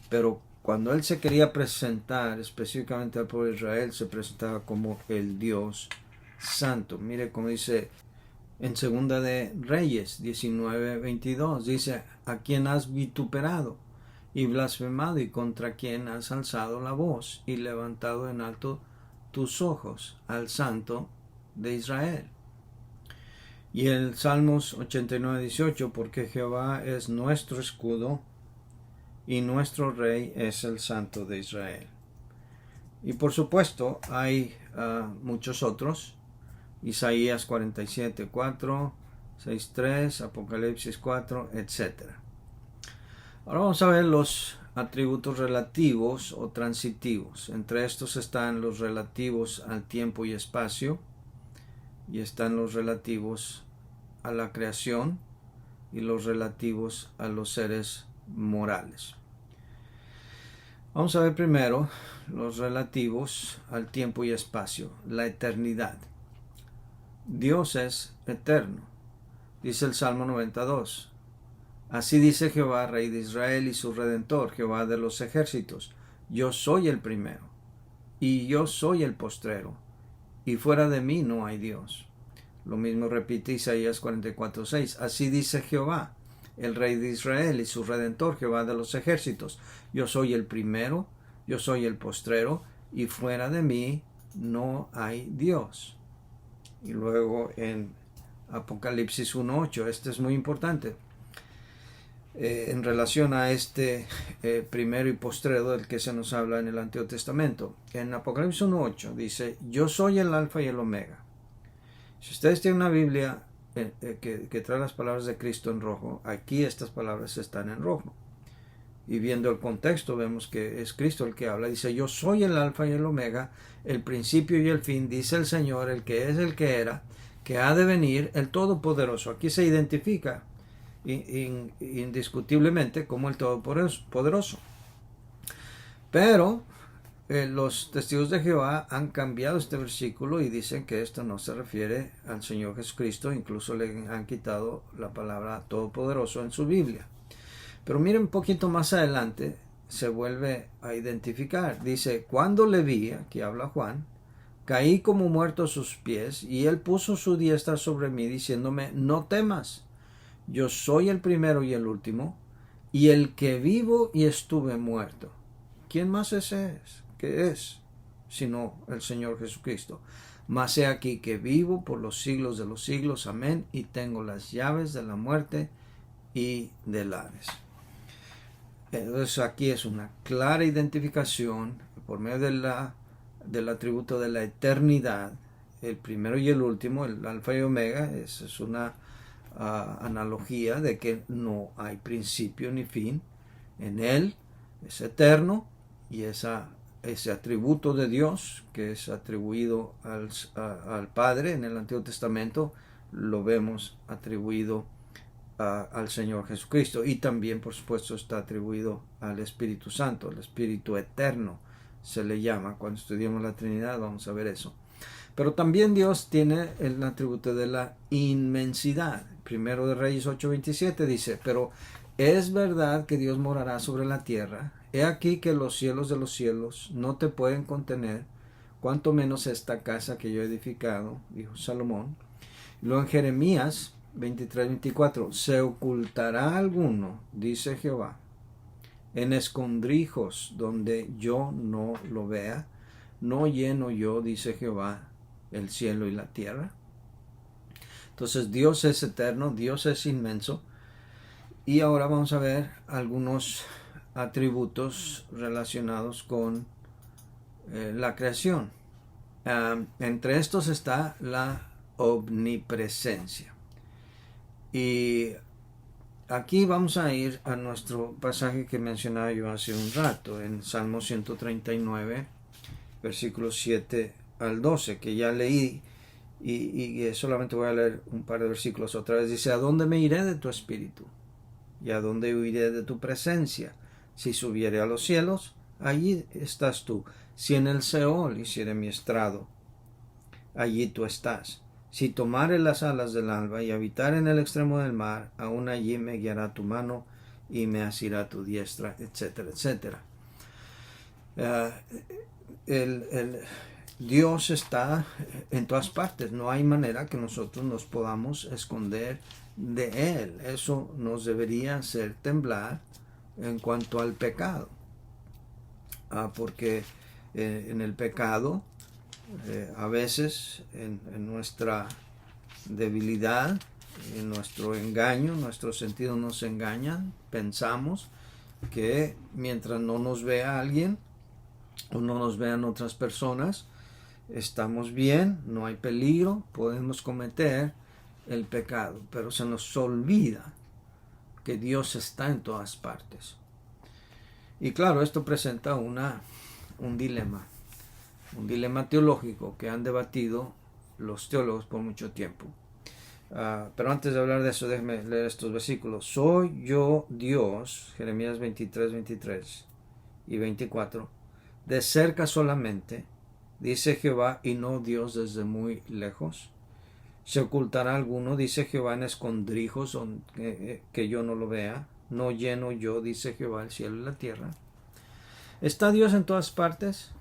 pero cuando Él se quería presentar específicamente al pueblo de Israel, se presentaba como el Dios santo. Mire cómo dice en Segunda de Reyes 19:22, dice, ¿a quién has vituperado y blasfemado y contra quién has alzado la voz y levantado en alto tus ojos al Santo de Israel? Y el Salmos 89:18, porque Jehová es nuestro escudo y nuestro rey es el Santo de Israel. Y por supuesto hay muchos otros. Isaías 47:4, 6:3, Apocalipsis 4, etc. Ahora vamos a ver los atributos relativos o transitivos. Entre estos están los relativos al tiempo y espacio, y están los relativos a la creación y los relativos a los seres morales. Vamos a ver primero los relativos al tiempo y espacio, la eternidad. Dios es eterno. Dice el Salmo 92. Así dice Jehová, Rey de Israel y su Redentor, Jehová de los ejércitos. Yo soy el primero y yo soy el postrero y fuera de mí no hay Dios. Lo mismo repite Isaías 44:6. Así dice Jehová, el Rey de Israel y su Redentor, Jehová de los ejércitos. Yo soy el primero, yo soy el postrero, y fuera de mí no hay Dios. Y luego en Apocalipsis 1:8, este es muy importante, en relación a este primero y postrero del que se nos habla en el Antiguo Testamento. En Apocalipsis 1:8 dice, yo soy el alfa y el omega. Si ustedes tienen una Biblia que trae las palabras de Cristo en rojo, aquí estas palabras están en rojo. Y viendo el contexto vemos que es Cristo el que habla. Dice, yo soy el alfa y el omega, el principio y el fin, dice el Señor, el que es, el que era, que ha de venir, el Todopoderoso. Aquí se identifica indiscutiblemente como el Todopoderoso. Pero los testigos de Jehová han cambiado este versículo y dicen que esto no se refiere al Señor Jesucristo. Incluso le han quitado la palabra Todopoderoso en su Biblia. Pero miren un poquito más adelante, se vuelve a identificar. Dice, cuando le vi, aquí habla Juan, caí como muerto a sus pies, y él puso su diestra sobre mí, diciéndome, no temas, yo soy el primero y el último, y el que vivo y estuve muerto. ¿Quién más ese es? ¿Qué es? Sino el Señor Jesucristo. Mas he aquí que vivo por los siglos de los siglos, amén, y tengo las llaves de la muerte y del Hades. Entonces aquí es una clara identificación por medio del atributo de la eternidad, el primero y el último, el alfa y omega. Es una analogía de que no hay principio ni fin en él, es eterno, y ese atributo de Dios que es atribuido al Padre en el Antiguo Testamento, lo vemos atribuido al Señor Jesucristo, y también por supuesto está atribuido al Espíritu Santo, el Espíritu Eterno se le llama. Cuando estudiemos la Trinidad vamos a ver eso. Pero también Dios tiene el atributo de la inmensidad. Primero de Reyes 8:27 dice, pero es verdad que Dios morará sobre la tierra. He aquí que los cielos de los cielos no te pueden contener, cuanto menos esta casa que yo he edificado, dijo Salomón. Luego en Jeremías 23:24, se ocultará alguno, dice Jehová, en escondrijos donde yo no lo vea, no lleno yo, dice Jehová, el cielo y la tierra. Entonces Dios es eterno, Dios es inmenso. Y ahora vamos a ver algunos atributos relacionados con la creación. Entre estos está la omnipresencia. Y aquí vamos a ir a nuestro pasaje que mencionaba yo hace un rato, en Salmo 139, versículos 7 al 12, que ya leí, y solamente voy a leer un par de versículos otra vez. Dice, ¿a dónde me iré de tu espíritu? ¿Y a dónde huiré de tu presencia? Si subiere a los cielos, allí estás tú. Si en el Seol hiciere mi estrado, allí tú estás. Si tomare las alas del alba y habitar en el extremo del mar, aún allí me guiará tu mano y me asirá tu diestra, etcétera, etcétera. Dios está en todas partes. No hay manera que nosotros nos podamos esconder de Él. Eso nos debería hacer temblar en cuanto al pecado. Porque en el pecado, a veces en nuestra debilidad, en nuestro engaño, nuestros sentidos nos engañan, pensamos que mientras no nos vea alguien o no nos vean otras personas, estamos bien, no hay peligro, podemos cometer el pecado, pero se nos olvida que Dios está en todas partes. Y claro, esto presenta un dilema teológico que han debatido los teólogos por mucho tiempo. Pero antes de hablar de eso, déjenme leer estos versículos. Soy yo Dios, Jeremías 23 y 24, de cerca solamente, dice Jehová, y no Dios desde muy lejos. Se ocultará alguno, dice Jehová, en escondrijos que yo no lo vea. No lleno yo, dice Jehová, el cielo y la tierra. ¿Está Dios en todas partes?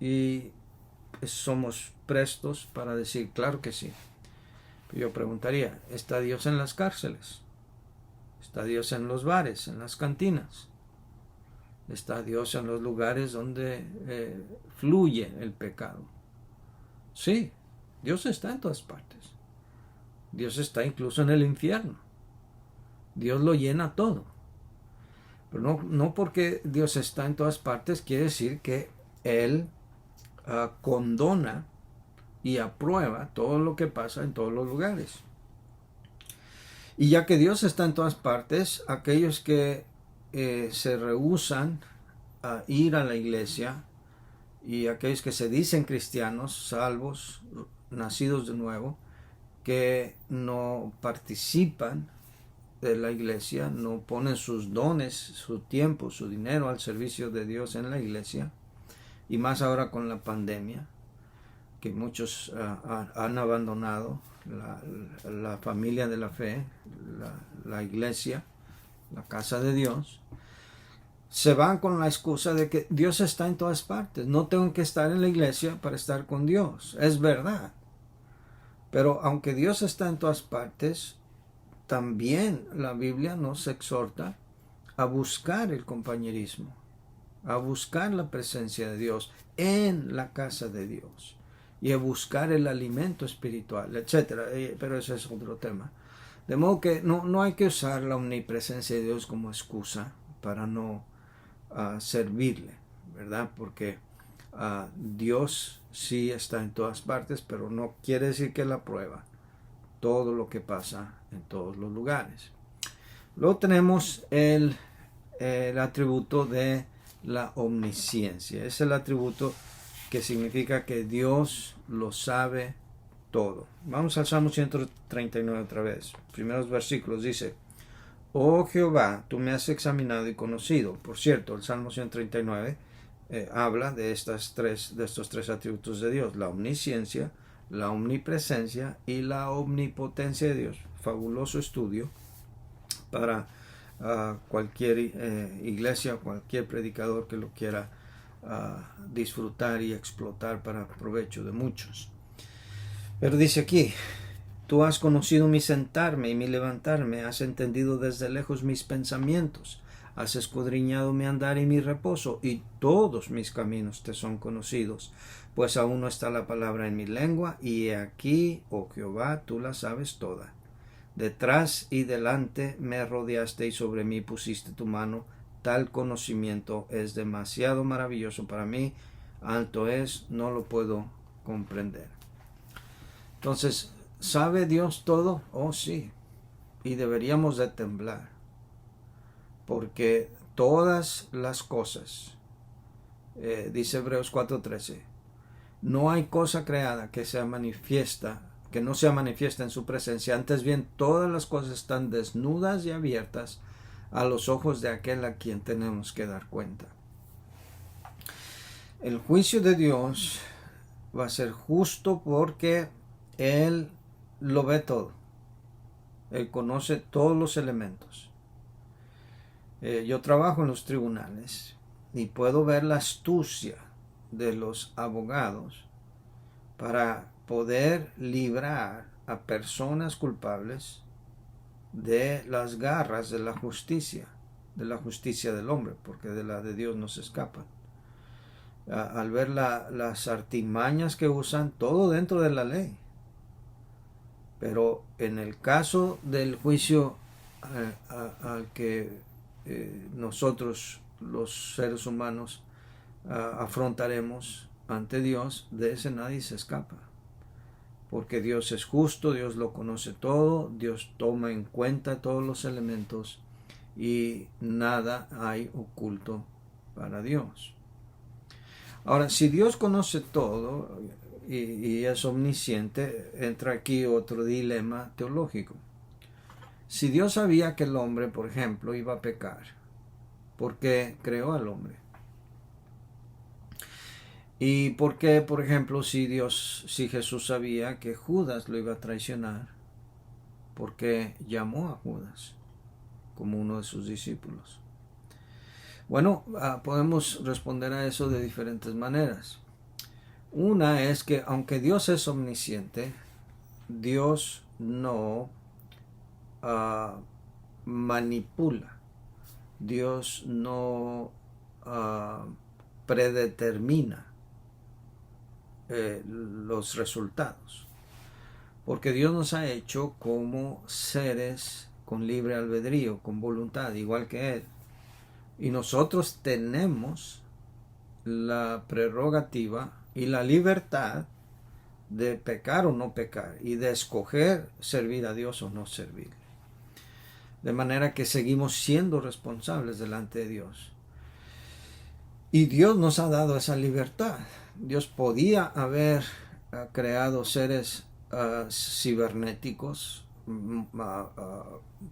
Y somos prestos para decir, claro que sí. Yo preguntaría, ¿está Dios en las cárceles? ¿Está Dios en los bares, en las cantinas? ¿Está Dios en los lugares donde fluye el pecado? Sí, Dios está en todas partes. Dios está incluso en el infierno. Dios lo llena todo. Pero no porque Dios está en todas partes quiere decir que Él condona y aprueba todo lo que pasa en todos los lugares. Y ya que Dios está en todas partes, aquellos que se rehúsan a ir a la iglesia y aquellos que se dicen cristianos, salvos, nacidos de nuevo, que no participan de la iglesia, no ponen sus dones, su tiempo, su dinero al servicio de Dios en la iglesia, y más ahora con la pandemia, que muchos han abandonado la familia de la fe, la iglesia, la casa de Dios, se van con la excusa de que Dios está en todas partes. No tengo que estar en la iglesia para estar con Dios. Es verdad. Pero aunque Dios está en todas partes, también la Biblia nos exhorta a buscar el compañerismo, a buscar la presencia de Dios en la casa de Dios y a buscar el alimento espiritual, etcétera. Pero ese es otro tema. De modo que no hay que usar la omnipresencia de Dios como excusa para no servirle, ¿verdad? Porque Dios sí está en todas partes, pero no quiere decir que Él aprueba todo lo que pasa en todos los lugares. Luego tenemos el atributo de la omnisciencia. Es el atributo que significa que Dios lo sabe todo. Vamos al Salmo 139 otra vez. Primeros versículos dice: Oh Jehová, tú me has examinado y conocido. Por cierto, el Salmo 139 habla de estos tres atributos de Dios: la omnisciencia, la omnipresencia y la omnipotencia de Dios. Fabuloso estudio para cualquier iglesia, cualquier predicador que lo quiera disfrutar y explotar para provecho de muchos. Pero dice aquí: Tú has conocido mi sentarme y mi levantarme, has entendido desde lejos mis pensamientos, has escudriñado mi andar y mi reposo, y todos mis caminos te son conocidos, pues aún no está la palabra en mi lengua, y he aquí, oh Jehová, tú la sabes toda. Detrás y delante me rodeaste y sobre mí pusiste tu mano, tal conocimiento es demasiado maravilloso para mí, alto es, no lo puedo comprender. Entonces, ¿sabe Dios todo? Oh, sí. Y deberíamos de temblar. Porque todas las cosas, dice Hebreos 4:13, no hay cosa creada que no sea manifiesta en su presencia. Antes bien, todas las cosas están desnudas y abiertas a los ojos de aquel a quien tenemos que dar cuenta. El juicio de Dios va a ser justo porque Él lo ve todo. Él conoce todos los elementos. Yo trabajo en los tribunales y puedo ver la astucia de los abogados para poder librar a personas culpables de las garras de la justicia del hombre, porque de la de Dios no se escapan. Al ver las artimañas que usan, todo dentro de la ley. Pero en el caso del juicio al que nosotros, los seres humanos, afrontaremos ante Dios, de ese nadie se escapa. Porque Dios es justo, Dios lo conoce todo, Dios toma en cuenta todos los elementos y nada hay oculto para Dios. Ahora, si Dios conoce todo y es omnisciente, entra aquí otro dilema teológico. Si Dios sabía que el hombre, por ejemplo, iba a pecar, ¿por qué creó al hombre? ¿Y por qué, por ejemplo, si Jesús sabía que Judas lo iba a traicionar, por qué llamó a Judas como uno de sus discípulos? Bueno, podemos responder a eso de diferentes maneras. Una es que aunque Dios es omnisciente, Dios no manipula. Dios no predetermina los resultados. Porque Dios nos ha hecho como seres con libre albedrío, con voluntad, igual que Él. Y nosotros tenemos la prerrogativa y la libertad de pecar o no pecar y de escoger servir a Dios o no servirle. De manera que seguimos siendo responsables delante de Dios. Y Dios nos ha dado esa libertad. Dios podía haber creado seres cibernéticos,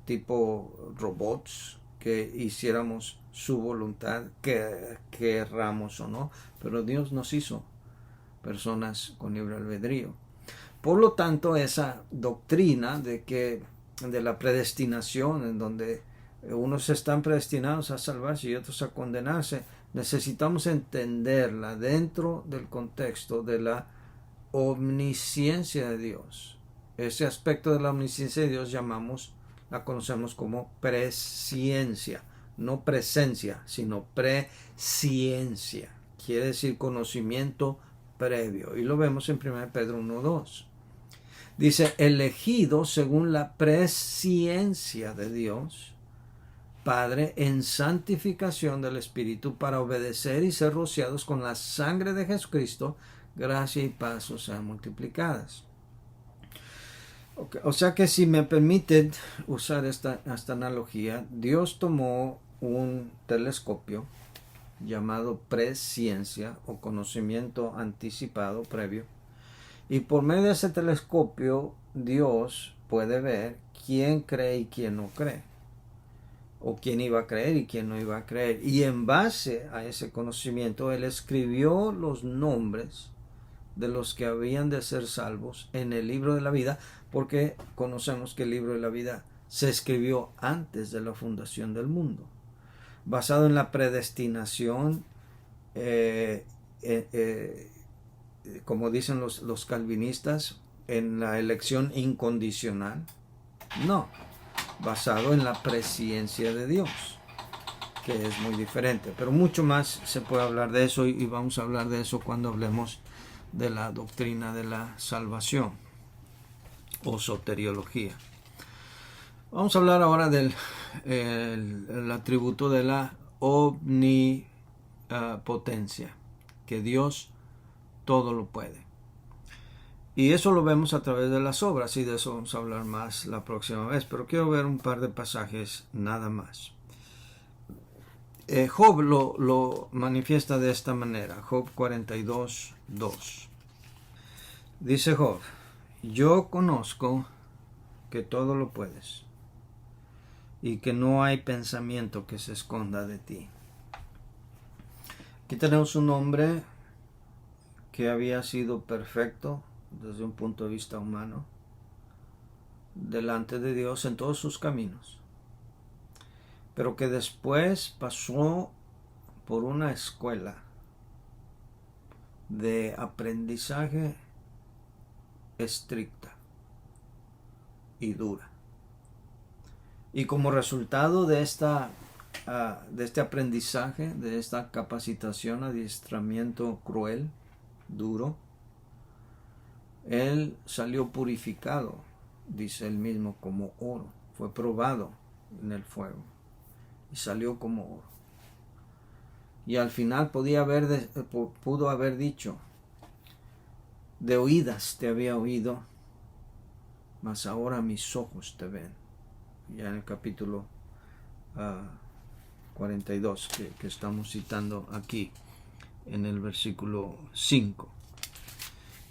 tipo robots, que hiciéramos su voluntad, que querramos o no, pero Dios nos hizo personas con libre albedrío. Por lo tanto, esa doctrina de la predestinación, en donde unos están predestinados a salvarse y otros a condenarse, necesitamos entenderla dentro del contexto de la omnisciencia de Dios. Ese aspecto de la omnisciencia de Dios la conocemos como presciencia, no presencia, sino presciencia. Quiere decir conocimiento previo. Y lo vemos en 1 Pedro 1:2. Dice, elegido según la presciencia de Dios, Padre, en santificación del Espíritu, para obedecer y ser rociados con la sangre de Jesucristo, gracia y paz os sean multiplicadas. Okay. O sea que si me permiten usar esta analogía, Dios tomó un telescopio llamado presciencia o conocimiento anticipado previo, y por medio de ese telescopio Dios puede ver quién cree y quién no cree, o quién iba a creer y quién no iba a creer, y en base a ese conocimiento Él escribió los nombres de los que habían de ser salvos en el libro de la vida, porque conocemos que el libro de la vida se escribió antes de la fundación del mundo, basado en la predestinación, como dicen los calvinistas, en la elección incondicional. No, basado en la presciencia de Dios, que es muy diferente. Pero mucho más se puede hablar de eso, y vamos a hablar de eso cuando hablemos de la doctrina de la salvación o soteriología. Vamos a hablar ahora del el atributo de la omnipotencia, que Dios todo lo puede. Y eso lo vemos a través de las obras, y de eso vamos a hablar más la próxima vez, pero quiero ver un par de pasajes nada más. Job lo manifiesta de esta manera, Job 42:2. Dice Job, yo conozco que todo lo puedes y que no hay pensamiento que se esconda de ti. Aquí tenemos un hombre que había sido perfecto desde un punto de vista humano delante de Dios en todos sus caminos, pero que después pasó por una escuela de aprendizaje estricta y dura, y como resultado de este aprendizaje, de esta capacitación, adiestramiento cruel, duro, él salió purificado, dice él mismo, como oro. Fue probado en el fuego y salió como oro. Y al final pudo haber dicho, de oídas te había oído, mas ahora mis ojos te ven. Ya en el capítulo 42 que estamos citando aquí en el versículo 5.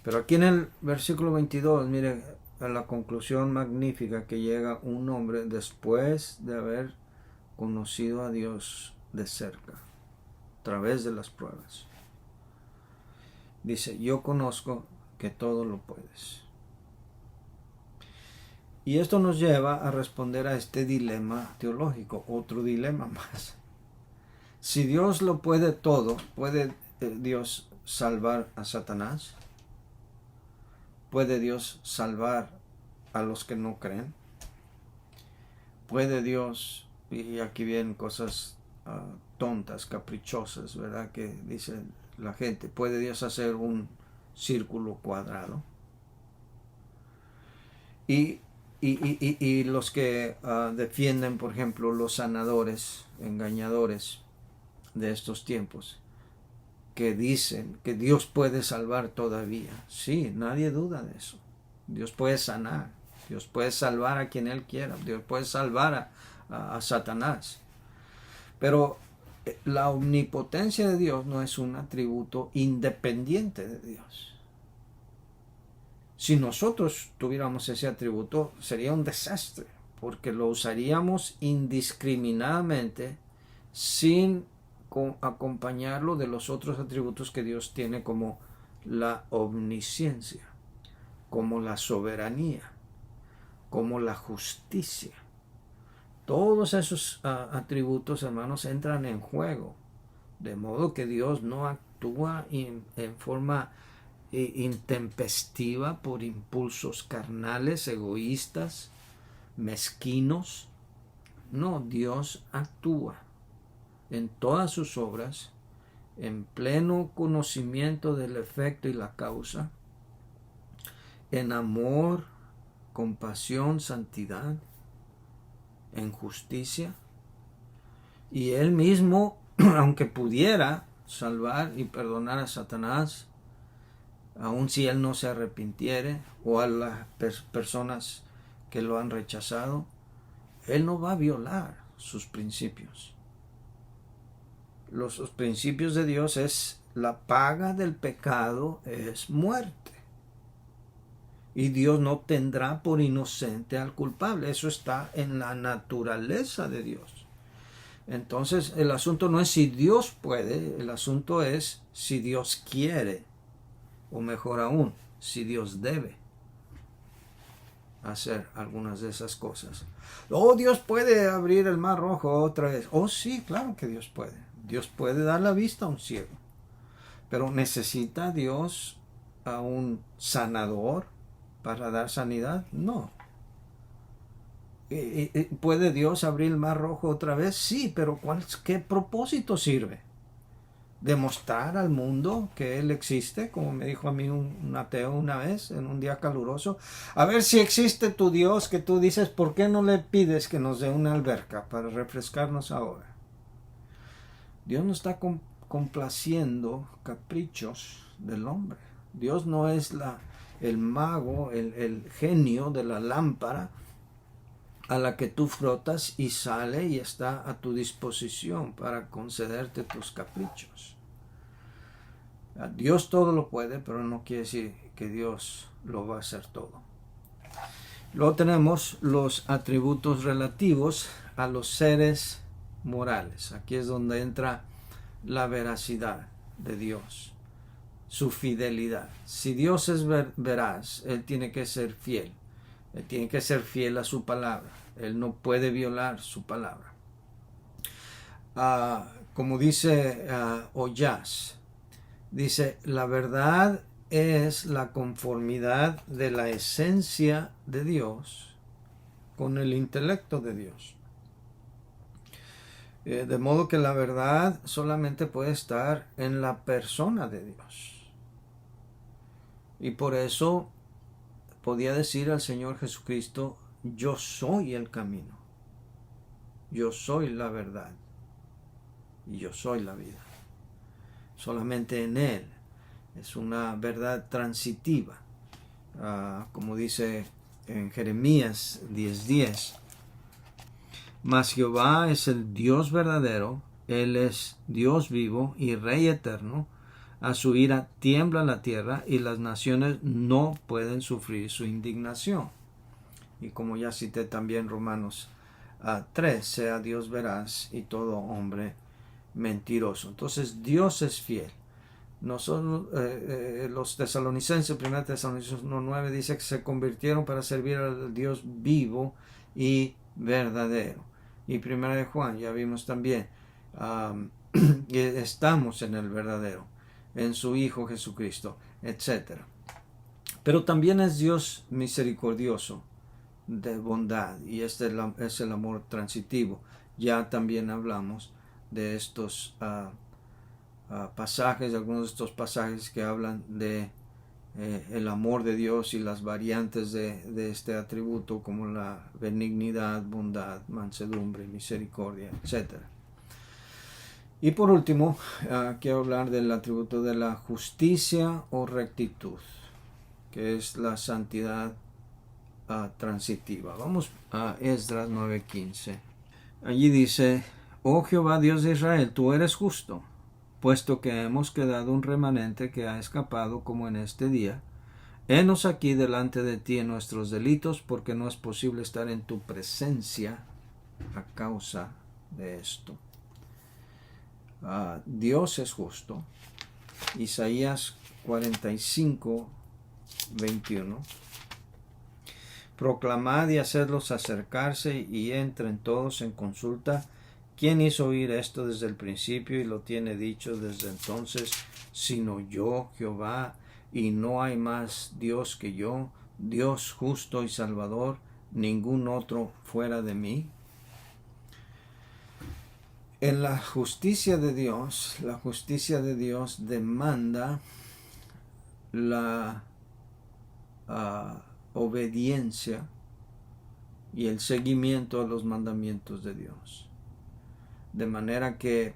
Pero aquí en el versículo 22, mire a la conclusión magnífica que llega un hombre después de haber conocido a Dios de cerca, a través de las pruebas. Dice, yo conozco que todo lo puedes. Y esto nos lleva a responder a este dilema teológico, otro dilema más. Si Dios lo puede todo, ¿puede Dios salvar a Satanás? ¿Puede Dios salvar a los que no creen? ¿Puede Dios, y aquí vienen cosas tontas, caprichosas, ¿verdad? Que dice la gente, ¿puede Dios hacer un círculo cuadrado? Y los que defienden, por ejemplo, los sanadores, engañadores de estos tiempos, que dicen que Dios puede salvar todavía. Sí, nadie duda de eso. Dios puede sanar. Dios puede salvar a quien Él quiera. Dios puede salvar a Satanás. Pero la omnipotencia de Dios no es un atributo independiente de Dios. Si nosotros tuviéramos ese atributo, sería un desastre, porque lo usaríamos indiscriminadamente sin acompañarlo de los otros atributos que Dios tiene, como la omnisciencia, como la soberanía, como la justicia. Todos esos atributos, hermanos, entran en juego, de modo que Dios no actúa en forma intempestiva por impulsos carnales, egoístas, mezquinos. No, Dios actúa en todas sus obras en pleno conocimiento del efecto y la causa, en amor, compasión, santidad, en justicia. Y Él mismo, aunque pudiera salvar y perdonar a Satanás, aun si Él no se arrepintiere, o a las personas que lo han rechazado, Él no va a violar sus principios. Los principios de Dios es: la paga del pecado es muerte, y Dios no tendrá por inocente al culpable. Eso está en la naturaleza de Dios. Entonces el asunto no es si Dios puede, el asunto es si Dios quiere, o mejor aún, si Dios debe hacer algunas de esas cosas. Oh, Dios puede abrir el mar rojo otra vez. Oh, sí, claro que Dios puede. Dios puede dar la vista a un ciego. Pero ¿necesita Dios a un sanador para dar sanidad? No. ¿Puede Dios abrir el mar rojo otra vez? Sí, pero ¿qué propósito sirve? ¿Demostrar al mundo que Él existe? Como me dijo a mí un ateo una vez en un día caluroso. A ver si existe tu Dios, que tú dices, ¿por qué no le pides que nos dé una alberca para refrescarnos ahora? Dios no está complaciendo caprichos del hombre. Dios no es el mago, el genio de la lámpara a la que tú frotas y sale y está a tu disposición para concederte tus caprichos. Dios todo lo puede, pero no quiere decir que Dios lo va a hacer todo. Luego tenemos los atributos relativos a los seres morales. Aquí es donde entra la veracidad de Dios, su fidelidad. Si Dios es veraz, Él tiene que ser fiel. Él tiene que ser fiel a su palabra. Él no puede violar su palabra. Como dice Oyas, dice: la verdad es la conformidad de la esencia de Dios con el intelecto de Dios. De modo que la verdad solamente puede estar en la persona de Dios. Y por eso podía decir al Señor Jesucristo: yo soy el camino, yo soy la verdad y yo soy la vida. Solamente en Él. Es una verdad transitiva, como dice en Jeremías 10:10. Mas Jehová es el Dios verdadero, Él es Dios vivo y Rey eterno. A su ira tiembla la tierra y las naciones no pueden sufrir su indignación. Y como ya cité también Romanos 3, sea Dios veraz y todo hombre mentiroso. Entonces Dios es fiel. Nosotros, los tesalonicenses, 1 Tesalonicenses 1:9 dice que se convirtieron para servir al Dios vivo y verdadero. Y 1 Juan, ya vimos también, estamos en el verdadero. en su Hijo Jesucristo, etc. Pero también es Dios misericordioso, de bondad, y este es el amor transitivo. Ya también hablamos de estos pasajes, algunos de estos pasajes que hablan de el amor de Dios y las variantes de este atributo, como la benignidad, bondad, mansedumbre, misericordia, etc. Y por último, quiero hablar del atributo de la justicia o rectitud, que es la santidad transitiva. Vamos a Esdras 9:15. Allí dice: Oh Jehová Dios de Israel, tú eres justo, puesto que hemos quedado un remanente que ha escapado como en este día. Henos aquí delante de ti en nuestros delitos, porque no es posible estar en tu presencia a causa de esto. Dios es justo. Isaías 45:21. Proclamad y hacedlos acercarse y entren todos en consulta. ¿Quién hizo oír esto desde el principio y lo tiene dicho desde entonces? Sino yo, Jehová, y no hay más Dios que yo, Dios justo y salvador, ningún otro fuera de mí. En la justicia de Dios demanda la obediencia y el seguimiento a los mandamientos de Dios. De manera que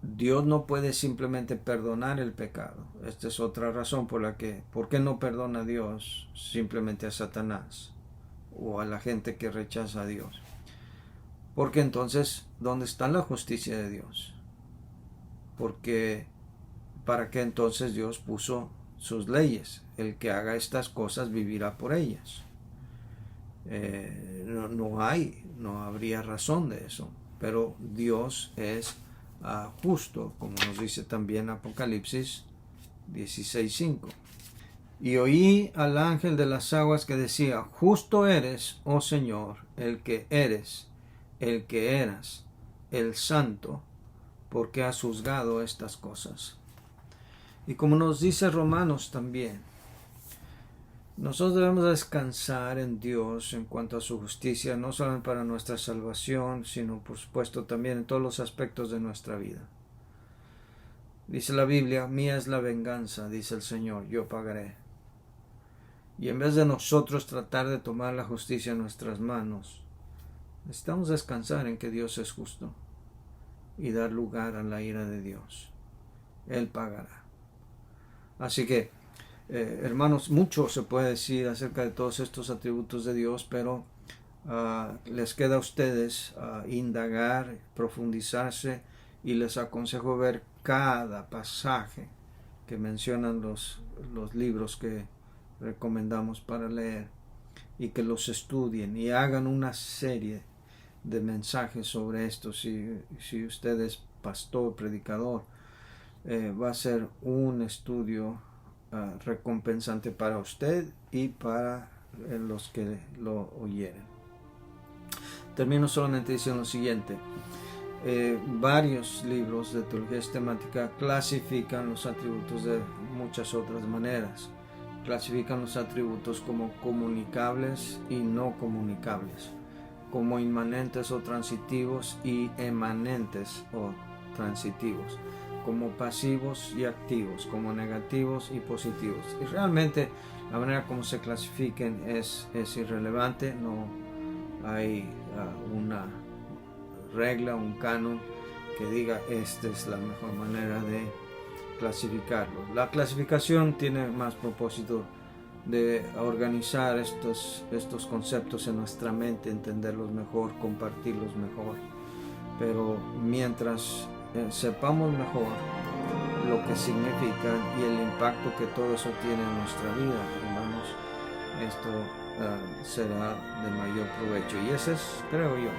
Dios no puede simplemente perdonar el pecado. Esta es otra razón por qué no perdona a Dios simplemente a Satanás o a la gente que rechaza a Dios. Porque entonces, ¿dónde está la justicia de Dios? Porque ¿para qué entonces Dios puso sus leyes? El que haga estas cosas vivirá por ellas. No habría razón de eso. Pero Dios es justo, como nos dice también Apocalipsis 16:5. Y oí al ángel de las aguas que decía: Justo eres, oh Señor, el que eres, el que eras, el santo, porque has juzgado estas cosas. Y como nos dice Romanos también, nosotros debemos descansar en Dios en cuanto a su justicia, no solo para nuestra salvación, sino por supuesto también en todos los aspectos de nuestra vida. Dice la Biblia: mía es la venganza, dice el Señor, yo pagaré. Y en vez de nosotros tratar de tomar la justicia en nuestras manos, necesitamos descansar en que Dios es justo y dar lugar a la ira de Dios. Él pagará. Así que, hermanos, mucho se puede decir acerca de todos estos atributos de Dios, pero les queda a ustedes indagar, profundizarse, y les aconsejo ver cada pasaje que mencionan los libros que recomendamos para leer, y que los estudien y hagan una serie de mensajes sobre esto. Si usted es pastor, predicador, va a ser un estudio recompensante para usted y para los que lo oyeren. Termino solamente diciendo lo siguiente: varios libros de teología sistemática clasifican los atributos de muchas otras maneras. Clasifican los atributos como comunicables y no comunicables, como inmanentes o transitivos y emanentes o transitivos, como pasivos y activos, como negativos y positivos. Y realmente la manera como se clasifiquen es irrelevante. No hay una regla, un canon que diga esta es la mejor manera de clasificarlo. La clasificación tiene más propósito de organizar estos conceptos en nuestra mente, entenderlos mejor, compartirlos mejor. Pero mientras sepamos mejor lo que significan y el impacto que todo eso tiene en nuestra vida, hermanos, esto será de mayor provecho. Y ese es, creo yo,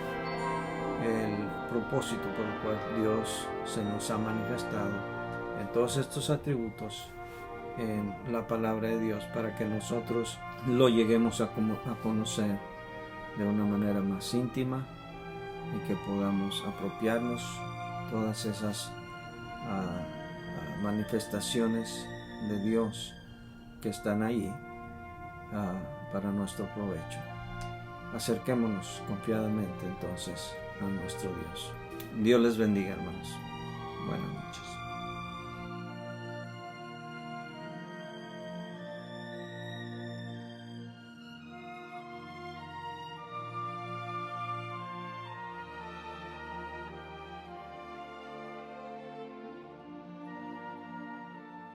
el propósito por el cual Dios se nos ha manifestado en todos estos atributos en la palabra de Dios, para que nosotros lo lleguemos a conocer de una manera más íntima y que podamos apropiarnos todas esas manifestaciones de Dios que están ahí para nuestro provecho. Acerquémonos confiadamente entonces a nuestro Dios. Dios les bendiga, hermanos. Buenas noches.